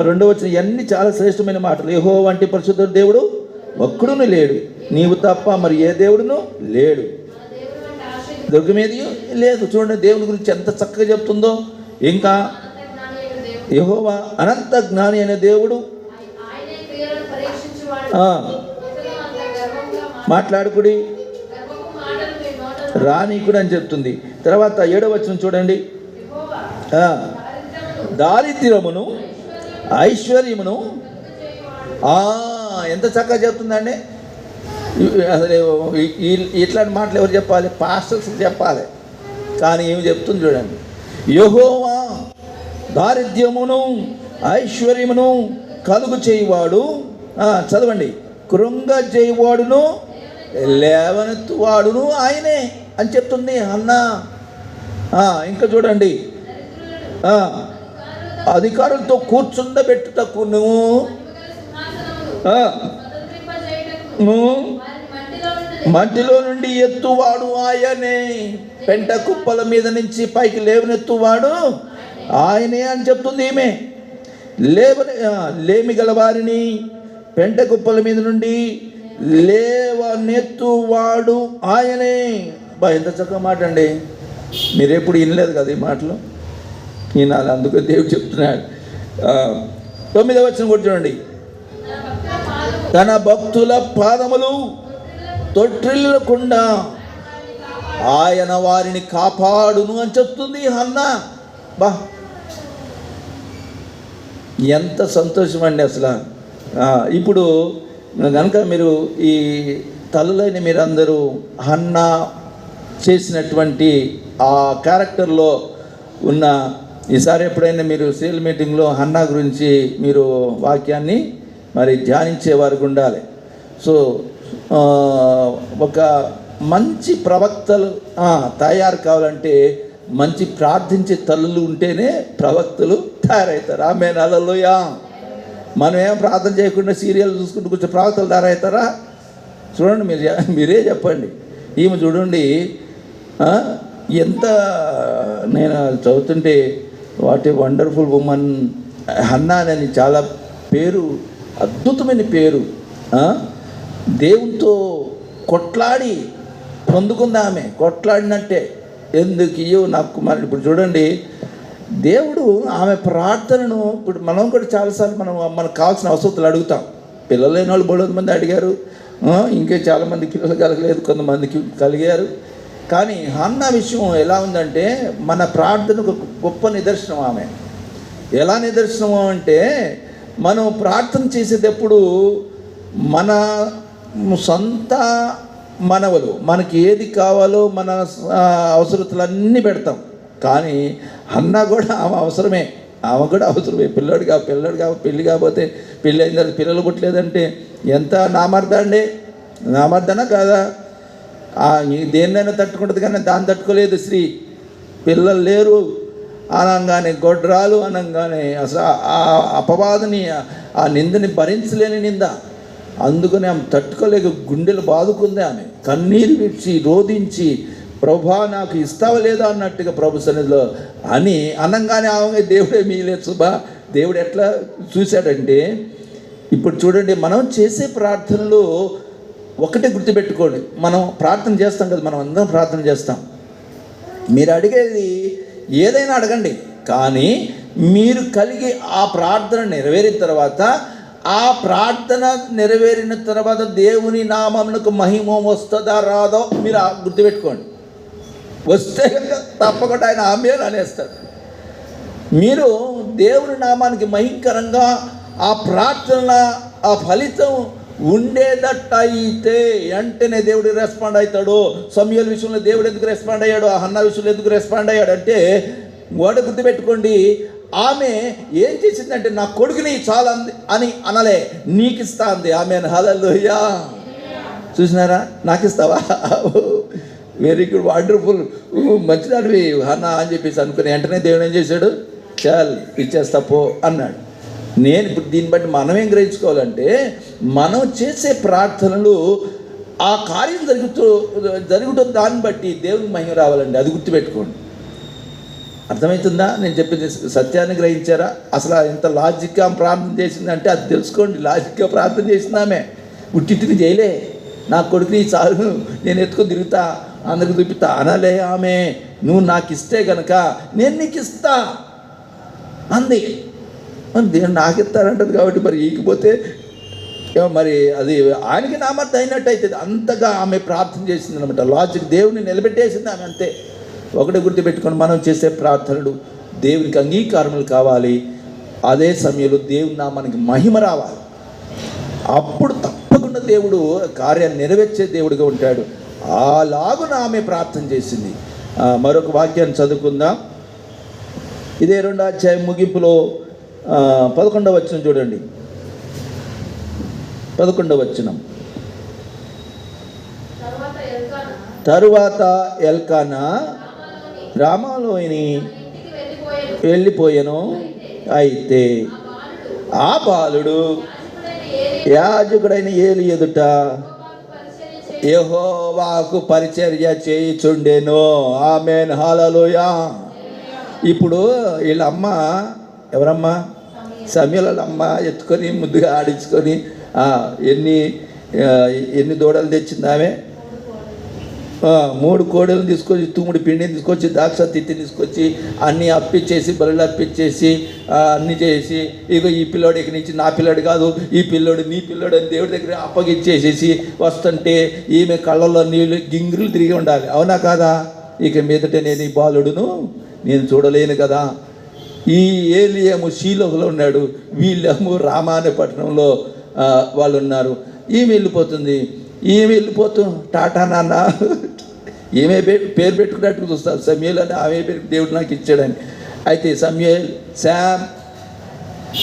2వ వచనం ఇవన్నీ చాలా శ్రేష్టమైన మాటలు. యెహోవా వంటి పరిశుద్ధ దేవుడు ఒక్కడును లేడు, నీవు తప్ప మరి ఏ దేవుడును లేడు, దుర్గమేది లేదు. చూడండి దేవుని గురించి ఎంత చక్కగా చెప్తుందో. ఇంకా యెహోవా అనంత జ్ఞాని అనే దేవుడు, మాట్లాడుకుడి రానీకుడు అని చెప్తుంది. తర్వాత 7వ వచనం చూడండి. దారిద్ర్యమును ఐశ్వర్యమును ఎంత చక్కగా చెప్తుందండి. అసలు ఇట్లాంటి మాటలు ఎవరు చెప్పాలి? పాస్టర్స్ చెప్పాలి. కానీ ఏమి చెప్తుంది చూడండి. యెహోవా దారిద్ర్యమును ఐశ్వర్యమును కలుగు చేయువాడు, చదవండి, కృంగ చేయువాడును లేవనెత్తువాడును ఆయనే అని చెప్తుంది హన్నా. ఇంకా చూడండి, అధికారులతో కూర్చుండబెట్టుటకును మట్టిలో నుండి ఎత్తువాడు ఆయనే. పెంట కుప్పల మీద నుంచి పైకి లేవనెత్తువాడు ఆయనే అని చెప్తుంది ఈమె. లేమి గల వారిని పెంట కుప్పల మీద నుండి లేవనెత్తువాడు ఆయనే. ఎంత చక్కగా మాట అండి. మీరు ఎప్పుడు వినలేదు కదా ఈ మాటలు, ఈనాడు అందుకే దేవుడు చెప్తున్నాడు. 9వ వచనం కూడా చూడండి, తన భక్తుల పాదములు తొట్టిల్లకుండా ఆయన వారిని కాపాడును అని చెప్తుంది హన్నా. ఎంత సంతోషం అండి అసలు. ఇప్పుడు కనుక మీరు ఈ తల్లులైన మీరందరూ హన్నా చేసినటువంటి ఆ క్యారెక్టర్లో ఉన్న, ఈసారి ఎప్పుడైనా మీరు సేల్ మీటింగ్లో హన్నా గురించి మీరు వాక్యాన్ని మరి ధ్యానించే వారికి ఉండాలి. సో ఒక మంచి ప్రవక్తలు తయారు కావాలంటే మంచి ప్రార్థించే తల్లులు ఉంటేనే ప్రవక్తలు తయారవుతారు. ఆమె హల్లెలూయా. మనం ఏం ప్రార్థన చేయకుండా సీరియల్ చూసుకుంటూ కొంచెం ప్రవక్తలు తయారవుతారా? చూడండి, మీరే చెప్పండి. ఈమె చూడండి ఎంత, నేను చదువుతుంటే what a wonderful women Hannah అని చాలా పేరు, అద్భుతమైన పేరు. దేవునితో కొట్లాడి పొందుకుంది ఆమె, కొట్లాడినట్టే. ఎందుకు ఇయ్యో నాకు మరి. ఇప్పుడు చూడండి, దేవుడు ఆమె ప్రార్థనను, ఇప్పుడు మనం కూడా చాలాసార్లు మనకు కావాల్సిన అవసరాలు అడుగుతాం. పిల్లలు లేని వాళ్ళు 300 మంది అడిగారు, ఇంకే చాలామంది పిల్లలు కలగలేదు, కొంతమందికి కలిగారు. కానీ హన్నా విషయం ఎలా ఉందంటే మన ప్రార్థనకు గొప్ప నిదర్శనం. ఆమె ఎలా నిదర్శనం అంటే, మనం ప్రార్థన చేసేటప్పుడు మన సొంత మనవలు, మనకి ఏది కావాలో మన అవసరతలన్నీ పెడతాం. కానీ హన్నా కూడా ఆమె అవసరమే, ఆమె కూడా అవసరమే. పిల్లడు పెళ్ళి కాకపోతే, పెళ్ళి అయిన తర్వాత పిల్లలు పుట్టలేదంటే ఎంత నామర్ద అండి, నామర్దనా కాదా? దేన్నైనా తట్టుకుంటుంది కానీ దాన్ని తట్టుకోలేదు స్త్రీ. పిల్లలు లేరు అనగానే, గొడ్రాలు అనగానే అసలు ఆ అపవాదని, ఆ నిందని భరించలేని నింద. అందుకని ఆమె తట్టుకోలేక గుండెలు బాదుకుంది. ఆమె కన్నీరు విడిచి రోధించి, ప్రభా నాకు ఇస్తావా లేదా అన్నట్టుగా ప్రభు సన్నిధిలో అని అనగానే ఆమె దేవుడే మీలేదు సుభా. దేవుడు ఎట్లా చూశాడంటే, ఇప్పుడు చూడండి, మనం చేసే ప్రార్థనలు ఒకటే గుర్తుపెట్టుకోండి. మనం ప్రార్థన చేస్తాం కదా, మనం అందరం ప్రార్థన చేస్తాం. మీరు అడిగేది ఏదైనా అడగండి, కానీ మీరు కలిగి ఆ ప్రార్థన నెరవేరిన తర్వాత, ఆ ప్రార్థన నెరవేరిన తర్వాత దేవుని నామమునకు మహిమ వస్తుందా రాదో మీరు గుర్తుపెట్టుకోండి. వస్తే తప్పకుండా ఆయన ఆమేన్ అనేస్తాడు. మీరు దేవుని నామానికి మహిమకరంగా ఆ ప్రార్థన, ఆ ఫలితం ఉండేదట్టయితే వెంటనే దేవుడు రెస్పాండ్ అవుతాడు. సమూయేలు విషయంలో దేవుడు ఎందుకు రెస్పాండ్ అయ్యాడు, ఆ హన్నా విషయంలో ఎందుకు రెస్పాండ్ అయ్యాడు అంటే, గోడ గుర్తుపెట్టుకోండి, ఆమె ఏం చేసిందంటే నా కొడుకుని చాలా అని అనలే, నీకు ఇస్తా అంది. ఆమె హల్లెలూయా. చూసినారా, నాకు ఇస్తావా? వెరీ గుడ్, వండర్ఫుల్, మంచిదానివి హన్నా అని చెప్పేసి అనుకుని వెంటనే దేవుడు ఏం చేశాడు, చాలు ఇచ్చేస్తా పో అన్నాడు. నేను ఇప్పుడు దీన్ని బట్టి మనం ఏం గ్రహించుకోవాలంటే, మనం చేసే ప్రార్థనలు ఆ కార్యం జరుగుతుంది, దాన్ని బట్టి దేవునికి మహిమ రావాలండి. అది గుర్తుపెట్టుకోండి. అర్థమవుతుందా నేను చెప్పింది? సత్యాన్ని గ్రహించారా? అసలు ఎంత లాజిక్గా ప్రార్థన చేసిందంటే అది తెలుసుకోండి. లాజిక్గా ప్రార్థన చేసిందామే, ఉట్టిని చేయలే. నా కొడుకుని చాలు, నేను ఎత్తుకొని తిరుగుతా, అందరికి చూపిస్తా అనలే ఆమె. నువ్వు నాకు ఇస్తే కనుక నేను నీకు ఇస్తా అంది. దేవుడు నాకు ఇస్తారంటది కాబట్టి మరి ఈకిపోతే మరి అది ఆయనకి నామర్థం అయినట్టు అవుతుంది. అంతగా ఆమె ప్రార్థన చేసింది అనమాట. లాజిక్ దేవుని నిలబెట్టేసింది ఆమె, అంతే. ఒకటే గుర్తుపెట్టుకొని, మనం చేసే ప్రార్థనలు దేవునికి అంగీకారములు కావాలి. అదే సమయంలో దేవుని నామానికి మహిమ రావాలి. అప్పుడు తప్పకుండా దేవుడు కార్యాన్ని నెరవేర్చే దేవుడిగా ఉంటాడు. అలాగున ఆమె ప్రార్థన చేసింది. మరొక వాక్యాన్ని చదువుకుందాం. ఇదే 2వ అధ్యాయం ముగింపులో 11వ వచనం చూడండి. 11వ వచనం. తరువాత ఎల్కానా రామాలోని వెళ్ళిపోయాను. అయితే ఆ బాలుడు యాజకుడైన ఏలి ఎదుట యెహోవాకు పరిచర్య చేయుచుండెను. ఆమేన్, హల్లెలూయా. ఇప్పుడు వీళ్ళ అమ్మ ఎవరమ్మా? సమూయేలు అమ్మ ఎత్తుకొని ముద్దుగా ఆడించుకొని ఎన్ని దూడలు తెచ్చింది ఆమె? 3 కోడలు తీసుకొచ్చి, తుమ్ముడి పిండిని తీసుకొచ్చి, ద్రాక్ష తిత్తి తీసుకొచ్చి అన్నీ అప్పిచ్చేసి, బలులు అప్పిచ్చేసి అన్నీ చేసి, ఇక ఈ పిల్లోడు ఇక్కడి నుంచి నా పిల్లోడు కాదు, ఈ పిల్లోడు నీ పిల్లోడు అని దేవుడి దగ్గర అప్పగిచ్చేసేసి వస్తుంటే ఈమె కళ్ళల్లో నీళ్ళు గింగిరులు తిరిగి ఉండాలి. అవునా కాదా? ఇక మీదట నేను ఈ బాలుడును నేను చూడలేను కదా. ఈ ఏలియేమో షీలోహులో ఉన్నాడు, వీళ్ళేమో రామానే పట్టణంలో వాళ్ళు ఉన్నారు. ఈమె వెళ్ళిపోతుంది. ఈమె వెళ్ళిపోతూ టాటా నాన్న ఈమె పేరు పెట్టుకున్నట్టు చూస్తారు. సమూయేలు అని ఆమె పేరు దేవుడు నాకు ఇచ్చాడని. అయితే సమూయేల్, శామ్,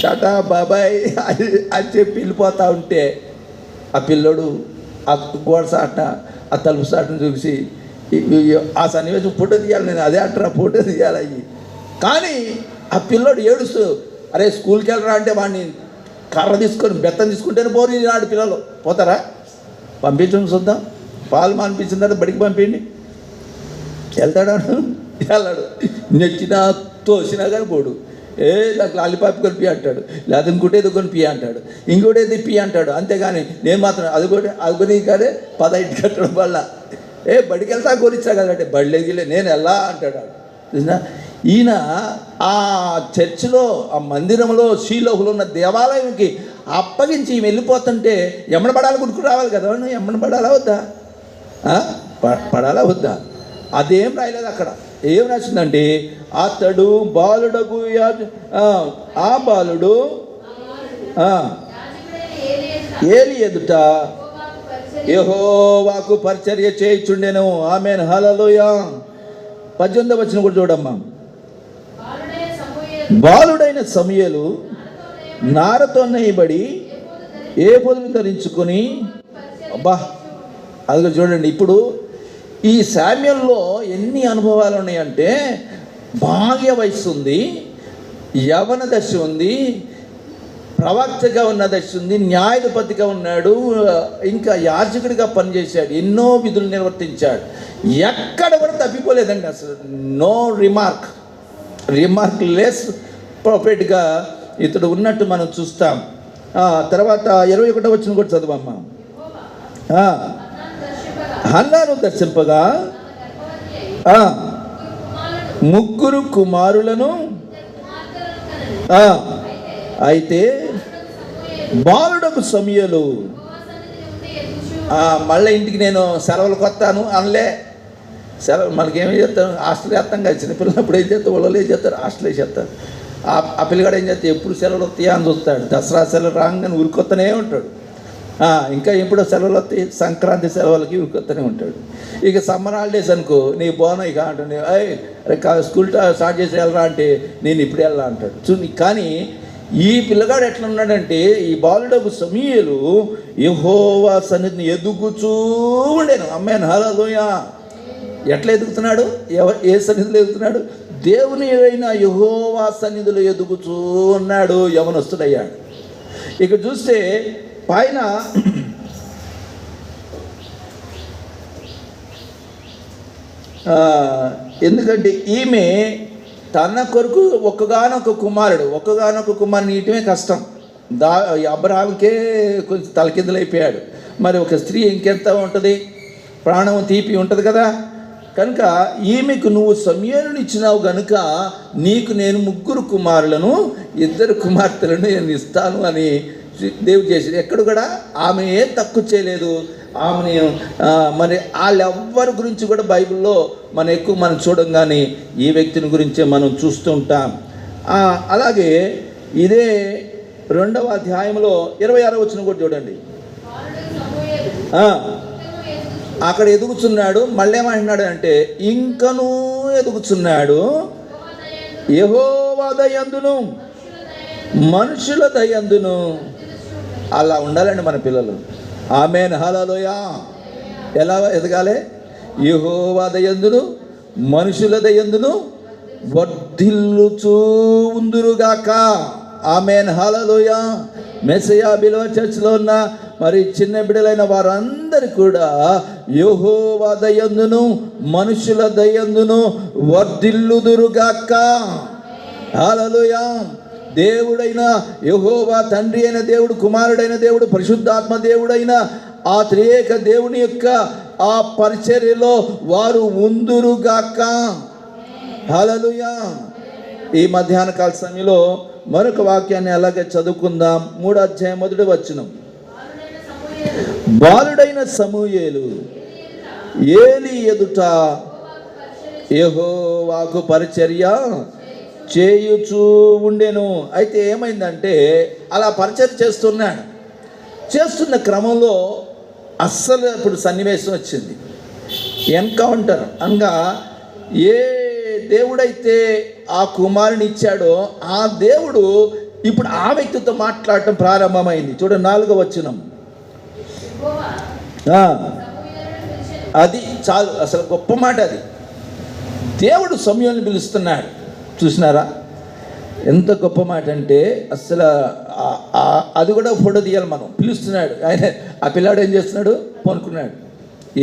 టాటా బాబాయ్ అని చెప్పి వెళ్ళిపోతూ ఉంటే ఆ పిల్లోడు ఆ గోడ సాట ఆ తలుపు సాటను చూసి ఆ సన్నివేశం ఫోటో తీయాలి. నేను అదే అంటారా, ఫోటో తీయాలి అయ్యి. కానీ ఆ పిల్లోడు ఏడుస్తూ, అరే స్కూల్కి వెళ్ళరా అంటే వాడిని కర్ర తీసుకొని బెత్తం తీసుకుంటేనే పోరు నాడు పిల్లలు పోతారా? పంపించండి చూద్దాం. పాలు మానిపించిన తర్వాత బడికి పంపించండి. వెళ్తాడు? వెళ్ళాడు. నెచ్చినా తోసినా కానీ పోడు. నాకు లాలిపాప్ కొనిపి అంటాడు, లేదా ఇంకోటి ఏదో కొనిపి అంటాడు, ఇంకోటి ఏదో ఇప్పి అంటాడు. అంతేగాని నేను మాత్రం అది కొని కానీ 10 ఇంటికి కట్టడం వల్ల బడికి వెళ్తా కొనిచ్చా కదంటే బడిలేగిలే నేను ఎలా అంటాడు. చూసినా ఈయన ఆ చర్చిలో ఆ మందిరంలో షీలోహులో ఉన్న దేవాలయంకి అప్పగించి వెళ్ళిపోతుంటే ఎమ్మడబడాలి, గుడుకు రావాలి కదా. ఎమ్మడబడాలా వద్దా? పడాలా వద్దా? అదేం రాయలేదు అక్కడ. ఏం రాసిందంటే అతడు బాలుడకు ఆ బాలుడు ఏలి ఎదుట యెహోవాకు పరిచర్య చేయుచుండెను. ఆమేన్, హల్లెలూయా. 18వ వచనం కూడా చూడమ్మా. బాలుడైన సమూయేలు నారతో నేయబడి ఏఫోదును ధరించుకొని, అబ్బా అది చూడండి. ఇప్పుడు ఈ శామ్యూయేలులో ఎన్ని అనుభవాలు ఉన్నాయంటే బాల్య వయస్సు ఉంది, యవన దశ ఉంది, ప్రవక్తగా ఉన్న దశ ఉంది, న్యాయాధిపతిగా ఉన్నాడు, ఇంకా యాజకుడిగా పనిచేశాడు, ఎన్నో విధులు నిర్వర్తించాడు. ఎక్కడ కూడా తప్పిపోలేదండి అసలు. నో రిమార్క్ లెస్ ప్రాఫెట్గా ఇతడు ఉన్నట్టు మనం చూస్తాం. తర్వాత 21వ వచనం కూడా చదువమ్మా. హన్నాను దర్శింపగా 3 కుమారులను అయితే బాలుడకు సమూయేలు మళ్ళీ ఇంటికి నేను సెలవులకు వస్తాను అనలే. సెలవు మనకేమేం చేస్తాను, హాస్టల్ వేస్తాం కదా. చిన్నపిల్లప్పుడు ఏం చేస్తారు, వాళ్ళు ఏం చేస్తారు, హాస్టల్ వేసేస్తారు. ఆ పిల్లగాడు ఏం చేస్తే ఎప్పుడు సెలవులు వస్తాయా అని చూస్తాడు. దసరా సెలవు రాగానే ఉరికొత్తనే ఉంటాడు. ఇంకా ఎప్పుడో సెలవులు వస్తాయి, సంక్రాంతి సెలవులకి ఉరికొత్తనే ఉంటాడు. ఇక సమ్మర్ హాలిడేస్ అనుకో, నీ బోన ఇక అంటుంది, అరే స్కూల్ స్టార్ట్ చేసి వెళ్ళరా అంటే నేను ఇప్పుడు వెళ్ళా అంటాడు. కానీ ఈ పిల్లగాడు ఎట్లా ఉన్నాడంటే ఈ బాలుడకు సమూయేలు యెహోవా సన్నిధిని ఎదుగుచూ ఉండేను. ఆమేన్, హల్లెలూయా. ఎట్లా ఎదుగుతున్నాడు? ఏ సన్నిధిలో ఎదుగుతున్నాడు? దేవుని అయిన యెహోవా సన్నిధిలో ఎదుగుచూ ఉన్నాడు, యవనస్తుడయ్యాడు. ఇక చూస్తే పైన ఎందుకంటే ఈమె తన కొరకు ఒక్కగానొక కుమారుని ఇయటమే కష్టం. అబ్రహాముకే కొంచెం తలకిందులైపోయాడు. మరి ఒక స్త్రీ ఇంకెంత ఉంటుంది, ప్రాణం తీపి ఉంటుంది కదా. కనుక ఈమెకు నువ్వు సమూయేలుని ఇచ్చినావు కనుక నీకు నేను 3 కుమారులను 2 కుమార్తెలను నేను ఇస్తాను అని దేవుడు చేసేది. ఎక్కడ కూడా ఆమె ఏం తక్కువ చేయలేదు. ఆమెని మరి వాళ్ళెవ్వరి గురించి కూడా బైబిల్లో మనం చూడం, కానీ ఈ వ్యక్తిని గురించే మనం చూస్తూ ఉంటాం. అలాగే ఇదే 2వ అధ్యాయంలో 26వ వచనం కూడా చూడండి. అక్కడ ఎదుగుతున్నాడు. మళ్ళీ ఏమంటున్నాడు అంటే ఇంకనూ ఎదుగుతున్నాడు, యెహోవా దయందును మనుషుల దయందును. అలా ఉండాలండి మన పిల్లలు. ఆమేన్, హల్లెలూయా. ఎలా ఎదగాలి? యెహోవా దయందును మనుషుల దయందును వర్ధిల్లుచూ ఉందురుగాక. ఆమేన్, హల్లెలూయా. మెస్సయా బిలువ చర్చిలో ఉన్న మరి చిన్న బిడ్డలైన వారందరూ కూడా యెహోవా దయందును మనుషుల దయందును వర్ధిల్లుదురుగాక. హల్లెలూయా. దేవుడైన యెహోవా, తండ్రి అయిన దేవుడు, కుమారుడైన దేవుడు, పరిశుద్ధాత్మ దేవుడైన ఆ త్రియేక దేవుని యొక్క ఆ పరిచర్యలో వారు ఉందురుగాక. హల్లెలూయా. ఈ మధ్యాహ్న కాల సమయంలో మరొక వాక్యాన్ని అలాగే చదువుకుందాం. 3వ అధ్యాయం 1వ వచనం. బాలుడైన సమూయేలు ఏలీ ఎదుట యెహోవాకు పరిచర్య చేయుచూ ఉండెను. అయితే ఏమైందంటే అలా పరిచర్య చేస్తున్న క్రమంలో అస్సలు ఇప్పుడు సన్నివేశం వచ్చింది. ఎన్కౌంటర్ అనగా ఏ దేవుడైతే ఆ కుమారుని ఇచ్చాడో ఆ దేవుడు ఇప్పుడు ఆ వ్యక్తితో మాట్లాడటం ప్రారంభమైంది. చూడండి 4వ వచనం. అది చాలు, అసలు గొప్ప మాట అది. దేవుడు సమూయేలుని పిలుస్తున్నాడు. చూసినారా ఎంత గొప్ప మాట అంటే, అసలు అది కూడా ఫోటో తీయాలి మనం. పిలుస్తున్నాడు ఆయన. ఆ పిల్లాడు ఏం చేస్తున్నాడు? పనుకున్నాడు.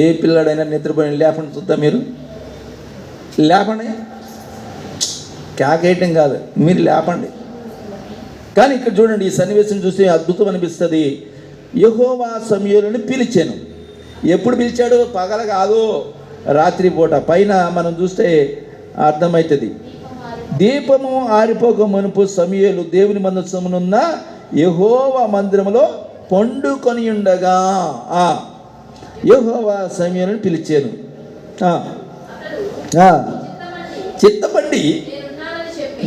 ఏ పిల్లాడైనా నిద్రపోయిన లేపండి చూద్దాం. మీరు లేపండి, కేకేయటం కాదు, మీరు లేపండి. కానీ ఇక్కడ చూడండి, ఈ సన్నివేశం చూస్తే అద్భుతం అనిపిస్తుంది. యెహోవా సమూయేలుని పిలిచాను. ఎప్పుడు పిలిచాడు? పగల కాదు, రాత్రి పూట. పైన మనం చూస్తే అర్థమవుతుంది. దీపము ఆరిపోక మునుపు సమూయేలు దేవుని మందసమునున్న యెహోవా మందిరములో పండుకొని ఉండగా యెహోవా సమూయేలుని పిలిచాను. చిత్తమండి,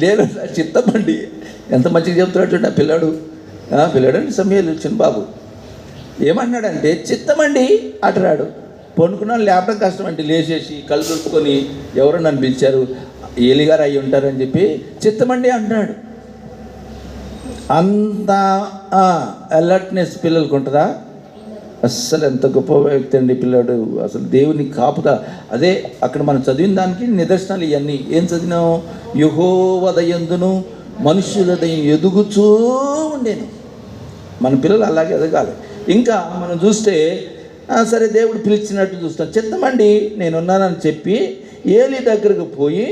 నేను చిత్తమండి. ఎంత మంచిగా చెప్తున్నాడు చూడండి ఆ పిల్లాడు. పిల్లాడండి సమూయేలు చిన్న బాబు. ఏమన్నాడంటే చిత్తమండి అంటున్నాడు. పండుకున్నాను, లేపడం కష్టం అంటే లేచేసి కళ్ళు దులుపుకొని ఎవరో నన్ను పిలిచారు, ఏలిగారు అయ్యి ఉంటారని చెప్పి చిత్తమండి అంటున్నాడు. అంత అలర్ట్నెస్ పిల్లలకు ఉంటుందా? అస్సలు ఎంత గొప్ప వ్యక్తి అండి పిల్లాడు. అసలు దేవుని కాపుతా. అదే అక్కడ మనం చదివిన దానికి నిదర్శనాలు ఇవన్నీ. ఏం చదివినాం? యెహోవా దయందును మనుషుల దయం ఎదుగుచూ ఉండేను. మన పిల్లలు అలాగే ఎదగాలి. ఇంకా మనం చూస్తే సరే దేవుడు పిలిచినట్టు చూస్తాం. చిత్తమండి నేనున్నానని చెప్పి ఏలీ దగ్గరకు పోయి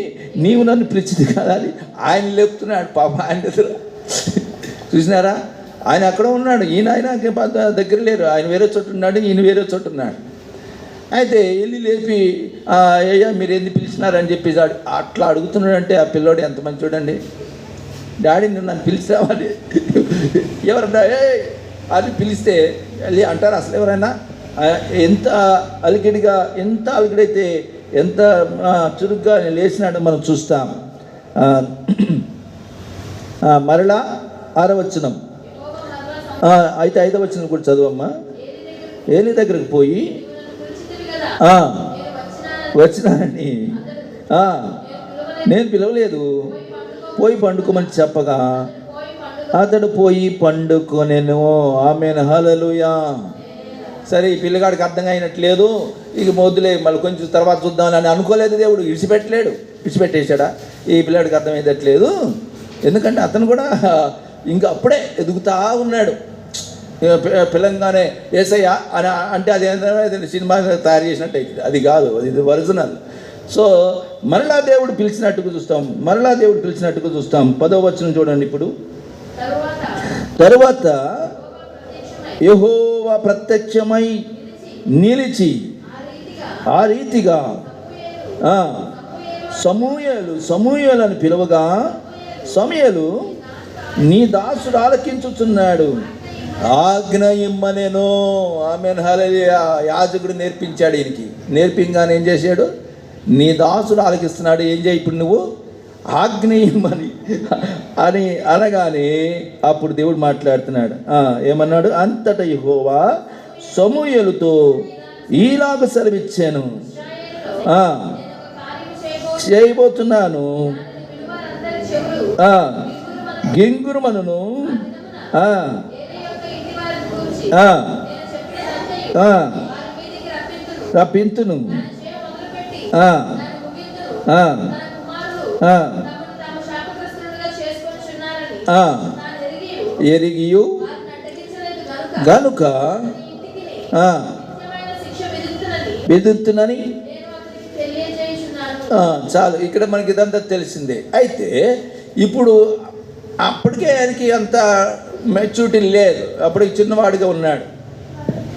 నీవు నన్ను పిలిచింది కదా అని ఆయన లేపుతున్నాడు. పాప ఆయన దగ్గర చూసినారా? ఆయన అక్కడ ఉన్నాడు, ఆయన దగ్గర లేరు. ఆయన వేరే చోటు ఉన్నాడు, ఈయన వేరే చోటు ఉన్నాడు. అయితే వెళ్ళి లేపి అయ్యా మీరు ఎందుకు పిలిచినారని చెప్పి అట్లా అడుగుతున్నాడంటే ఆ పిల్లోడు ఎంత మంచి చూడండి. డాడీ నువ్వు నన్ను పిలిచావని ఎవరన్నా అది పిలిస్తే వెళ్ళి అంటారు. అసలు ఎవరైనా ఎంత అలికిడిగా, ఎంత అలికిడైతే ఎంత చురుగ్గా లేచినాడో మనం చూస్తాం. మరలా 6వ వచనం. అయితే 5వ వచనం కూడా చదువమ్మా. ఏలీ దగ్గరకు పోయి వచ్చినానని నేను పిలవలేదు, పోయి పండుకోమని చెప్పగా అతడు పోయి పండుకొనెను. ఆమేన్, హల్లెలూయా. సరే, ఈ పిల్లగాడికి అర్థం అయినట్లేదు, ఇక మొద్దులే మళ్ళీ కొంచెం తర్వాత చూద్దామని అనుకోలేదు. దేవుడు విడిచిపెట్టేశాడా? ఈ పిల్లాడికి అర్థమయ్యేటట్లేదు. ఎందుకంటే అతను కూడా ఇంకా అప్పుడే ఎదుగుతా ఉన్నాడు. పిల్లంగానే యేసయ్య అని అంటే అది సినిమా తయారు చేసినట్టు అవుతుంది. అది కాదు, అది ఒరిజినల్. సో మరలా దేవుడు పిలిచినట్టుగా చూస్తాం. 10వ వచనం చూడండి. ఇప్పుడు తరువాత యెహోవా ప్రత్యక్షమై నిలిచి ఆ రీతిగా సమూయేలు అని పిలువగా సమూయేలు నీ దాసుడు ఆలకించుచున్నాడు, ఆజ్ఞ ఇమ్మనెను. ఆమేన్, హల్లెలూయా. యాజకుడు నేర్పించాడు ఈయనకి. నేర్పింగానే ఏం చేశాడు? నీ దాసుడు ఆలకిస్తున్నాడు, ఏం చేయి ఇప్పుడు నువ్వు? ఆజ్ఞ ఇమ్మని అని అనగానే అప్పుడు దేవుడు మాట్లాడుతున్నాడు. ఏమన్నాడు? అంతటా యెహోవా సమూయేలుతో ఈలాగ సెలవిచ్చాను, చేయబోతున్నాను, గింగురుమనును ఆ, ఆ, ఆ, రప్పింతును ఆ, ఆ, ఆ, ఆ, ఎరిగియు గనుక ఆ, విదుతునని చాలు. ఇక్కడ మనకి ఇదంతా తెలిసిందే. అయితే ఇప్పుడు అప్పటికే ఆయనకి అంత మెచ్యూరిటీ లేదు, అప్పటికి చిన్నవాడిగా ఉన్నాడు.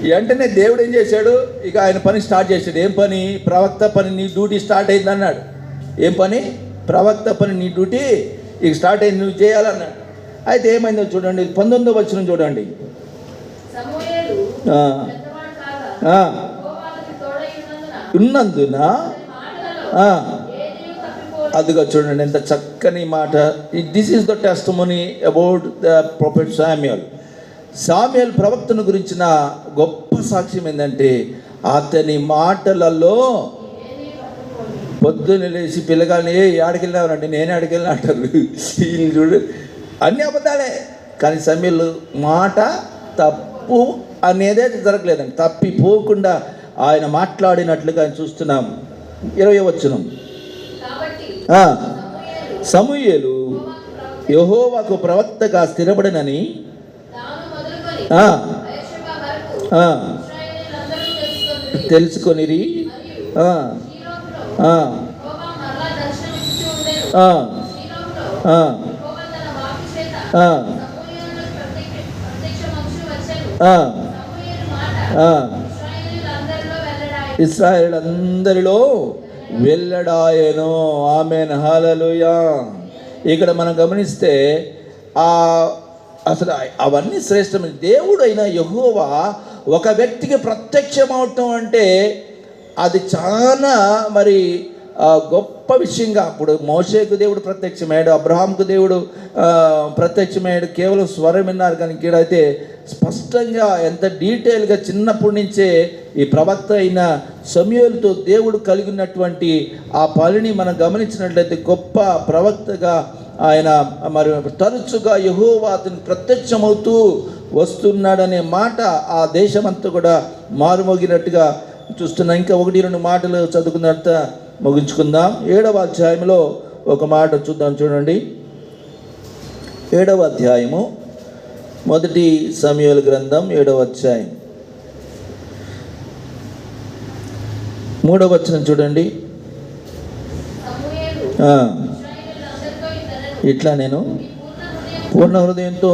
వెంటనే దేవుడు ఏం చేశాడు, ఇక ఆయన పని స్టార్ట్ చేశాడు. ఏం పని? ప్రవక్త పని, నీ డ్యూటీ స్టార్ట్ అయింది అన్నాడు. ఏం పని? ప్రవక్త పని, నీ డ్యూటీ ఇక స్టార్ట్ అయింది, నువ్వు చేయాలన్నాడు. అయితే ఏమైందో చూడండి, 19వ వచనం చూడండి. ఉన్నందున అదిగా చూడండి ఎంత చక్కని మాట. This is the testimony about the prophet Samuel. Samuel ప్రవక్తను గురించిన గొప్ప సాక్ష్యం ఏంటంటే, అతని మాటలలో పొద్దున్న లేచి పిల్లగాని ఆడికెళ్ళినారంటే నేనే ఆడికెళ్ళిన అంటారు. వీళ్ళు చూడు అన్ని అబద్ధాలే, కానీ శామ్యూయల్ మాట తప్పు అనేదే జరగలేదండి. తప్పిపోకుండా ఆయన మాట్లాడినట్లుగా ఆయన చూస్తున్నాం. 20వ వచనం. సమూయేలు యెహోవాకు ప్రవక్తగా స్థిరపడినని తెలుసుకొనిరి. ఇశ్రాయేలులందరిలో వెళ్ళడాయను. ఆమేన్, హల్లెలూయా. ఇక్కడ మనం గమనిస్తే అసలు అవన్నీ శ్రేష్టమైన దేవుడు అయిన యెహోవా ఒక వ్యక్తికి ప్రత్యక్షమవటం అంటే అది చాలా మరి గొప్ప విషయంగా. అప్పుడు మోషేకు దేవుడు ప్రత్యక్షమయ్యాడు, అబ్రహాంకు దేవుడు ప్రత్యక్షమయ్యాడు, కేవలం స్వరం విన్నారు. కానీ ఇక్కడైతే స్పష్టంగా ఎంత డీటెయిల్గా చిన్నప్పటి నుంచే ఈ ప్రవక్త అయిన సమూయేలుతో దేవుడు కలిగి ఉన్నటువంటి ఆ పనిని మనం గమనించినట్లయితే గొప్ప ప్రవక్తగా ఆయన మరి తరచుగా యెహోవా అతను ప్రత్యక్షమవుతూ వస్తున్నాడనే మాట ఆ దేశమంతా కూడా మారుమోగినట్టుగా చూస్తున్నా. ఇంకా 1-2 మాటలు చదువుకున్నట్ట ముగించుకుందాం. 7వ అధ్యాయంలో ఒక మాట చూద్దాం, చూడండి. 7వ అధ్యాయము, 1 సమూయేలు గ్రంథం 7వ అధ్యాయం 3వ వచనం చూడండి. ఇట్లా నేను పూర్ణ హృదయంతో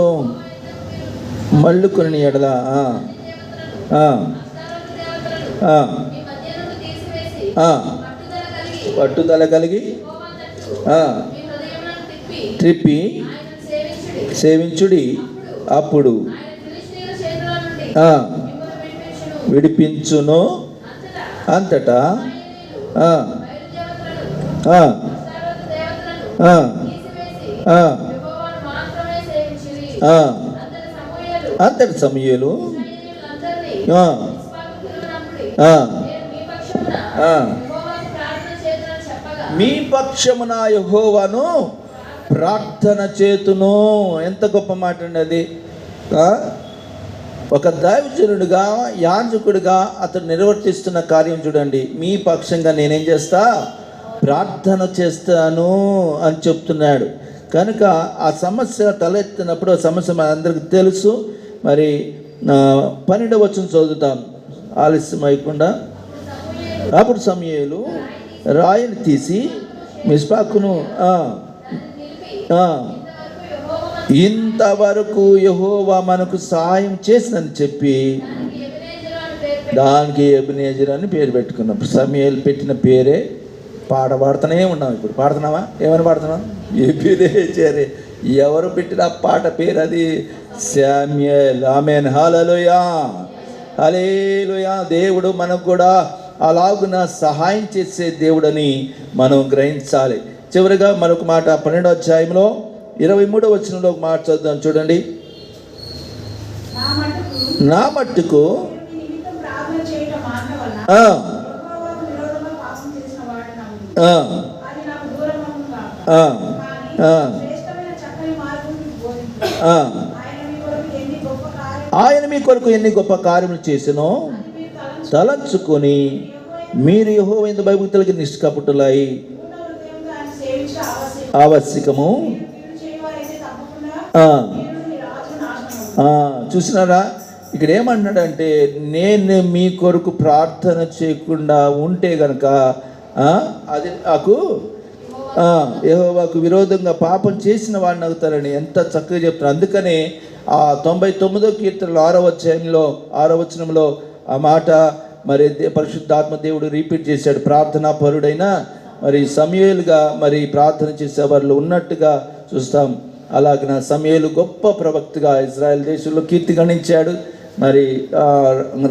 మళ్ళుకొని ఎడల పట్టుదల కలిగి త్రిప్పి సేవించుడి, అప్పుడు విడిపించును. అంతటా అంతటి సమూయేలు మీ పక్షమున యెహోవాను ప్రార్థన చేతును. ఎంత గొప్ప మాట అండి అది. ఒక దైవజనుడిగా, యాజకుడిగా అతను నిర్వర్తిస్తున్న కార్యం చూడండి. మీ పక్షంగా నేనేం చేస్తా? ప్రార్థన చేస్తాను అని చెప్తున్నాడు. కనుక ఆ సమస్య తలెత్తినప్పుడు, ఆ సమస్య మనందరికీ తెలుసు. మరి 12వ వచనం చదువుతాం ఆలస్యం అయ్యకుండా. అప్పుడు సమూయేలు రాయిని తీసి మిస్పాకును ఇంతవరకు యెహోవా మనకు సహాయం చేసిందని చెప్పి దానికి ఎబెనేజర్ అని పేరు పెట్టుకున్నాం. సమూయేలు పెట్టిన పేరే పాడుతూనే ఉన్నాం. ఇప్పుడు పాడుతున్నావా? ఏమని పాడుతున్నాం? ఎబెనేజర్. ఎవరు పెట్టిన పాట పేరు అది? శామ్యూయేల్. ఆమేన్, హల్లెలూయా, హల్లెలూయా. దేవుడు మనకు కూడా అలాగున సహాయం చేసే దేవుడని మనం గ్రహించాలి. చివరిగా మరొక మాట 12వ అధ్యాయంలో 23వ వచనంలో ఒక మాట చదువుదాం, చూడండి. నా మట్టుకు ఆ, ఆయన మీ కొరకు ఎన్ని గొప్ప కార్యములు చేసినో తలంచుకొని మీరు యెహోవా యందు భయభక్తులకి నిష్కపటులై ఆవశ్యకము. చూసినారా, ఇక్కడ ఏమంటున్నాడంటే, నేను మీ కొరకు ప్రార్థన చేయకుండా ఉంటే గనక అది నాకు యెహోవాకు విరోధంగా పాపం చేసిన వాడిని అవుతారని ఎంత చక్కగా చెప్తున్నారు. అందుకనే ఆ 99వ కీర్తనలో 6వ అధ్యాయంలో 6వ వచనంలో ఆ మాట మరి పరిశుద్ధాత్మ దేవుడు రిపీట్ చేశాడు. ప్రార్థనా పరుడైన మరి సమూయేలుగా మరి ప్రార్థన చేసే వాళ్ళు ఉన్నట్టుగా చూస్తాం. అలాగే సమూయేలు గొప్ప ప్రవక్తగా ఇజ్రాయెల్ దేశంలో కీర్తి గణించాడు. మరి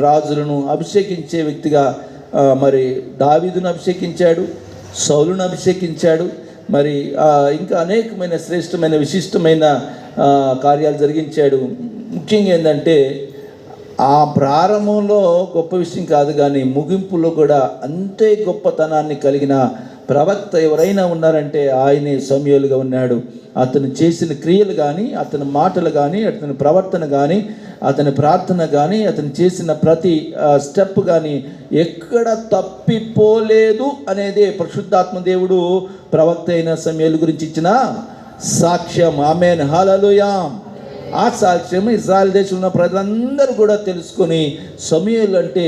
రాజులను అభిషేకించే వ్యక్తిగా మరి దావీదును అభిషేకించాడు, సౌలును అభిషేకించాడు. మరి ఇంకా అనేకమైన శ్రేష్టమైన విశిష్టమైన కార్యాలు జరిగించాడు. ముఖ్యంగా ఏంటంటే ఆ ప్రారంభంలో గొప్ప విషయం కాదు, కానీ ముగింపులో కూడా అంతే గొప్పతనాన్ని కలిగిన ప్రవక్త ఎవరైనా ఉన్నారంటే ఆయనే సమూయేలుగా ఉన్నాడు. అతను చేసిన క్రియలు కానీ, అతని మాటలు కానీ, అతని ప్రవర్తన కానీ, అతని ప్రార్థన కానీ, అతను చేసిన ప్రతి స్టెప్ కానీ ఎక్కడ తప్పిపోలేదు అనేదే పరిశుద్ధాత్మ దేవుడు ప్రవక్త అయిన సమూయేలు గురించి ఇచ్చిన సాక్ష్యం. ఆమేన్, హల్లెలూయా. ఆ సాక్ష్యం ఇజ్రాయెల్ దేశంలో ఉన్న ప్రజలందరూ కూడా తెలుసుకొని సమూయేలు అంటే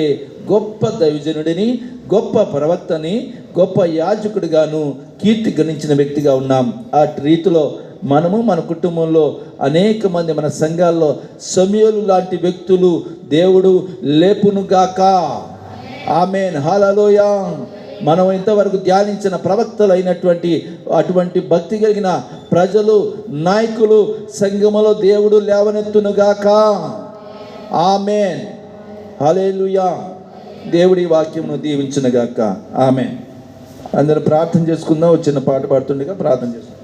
గొప్ప దైవజనుడిని, గొప్ప ప్రవక్తని, గొప్ప యాజకుడిగాను కీర్తి గణించిన వ్యక్తిగా ఉన్నాం. ఆ రీతిలో మనము మన కుటుంబంలో అనేక మంది మన సంఘాల్లో సమూయేలు లాంటి వ్యక్తులు దేవుడు లేపునుగాక. ఆమేన్, హల్లెలూయా. మనం ఇంతవరకు ధ్యానించిన ప్రవక్తలు అయినటువంటి అటువంటి భక్తి కలిగిన ప్రజలు, నాయకులు సంఘములో దేవుడు లేవనెత్తునుగాక. ఆమేన్, హల్లెలూయా. దేవుడి వాక్యమును దీవించునుగాక. ఆమేన్. అందరూ ప్రార్థన చేసుకుందాం. చిన్న పాట పాడుతుండగా ప్రార్థన చేసుకుందాం.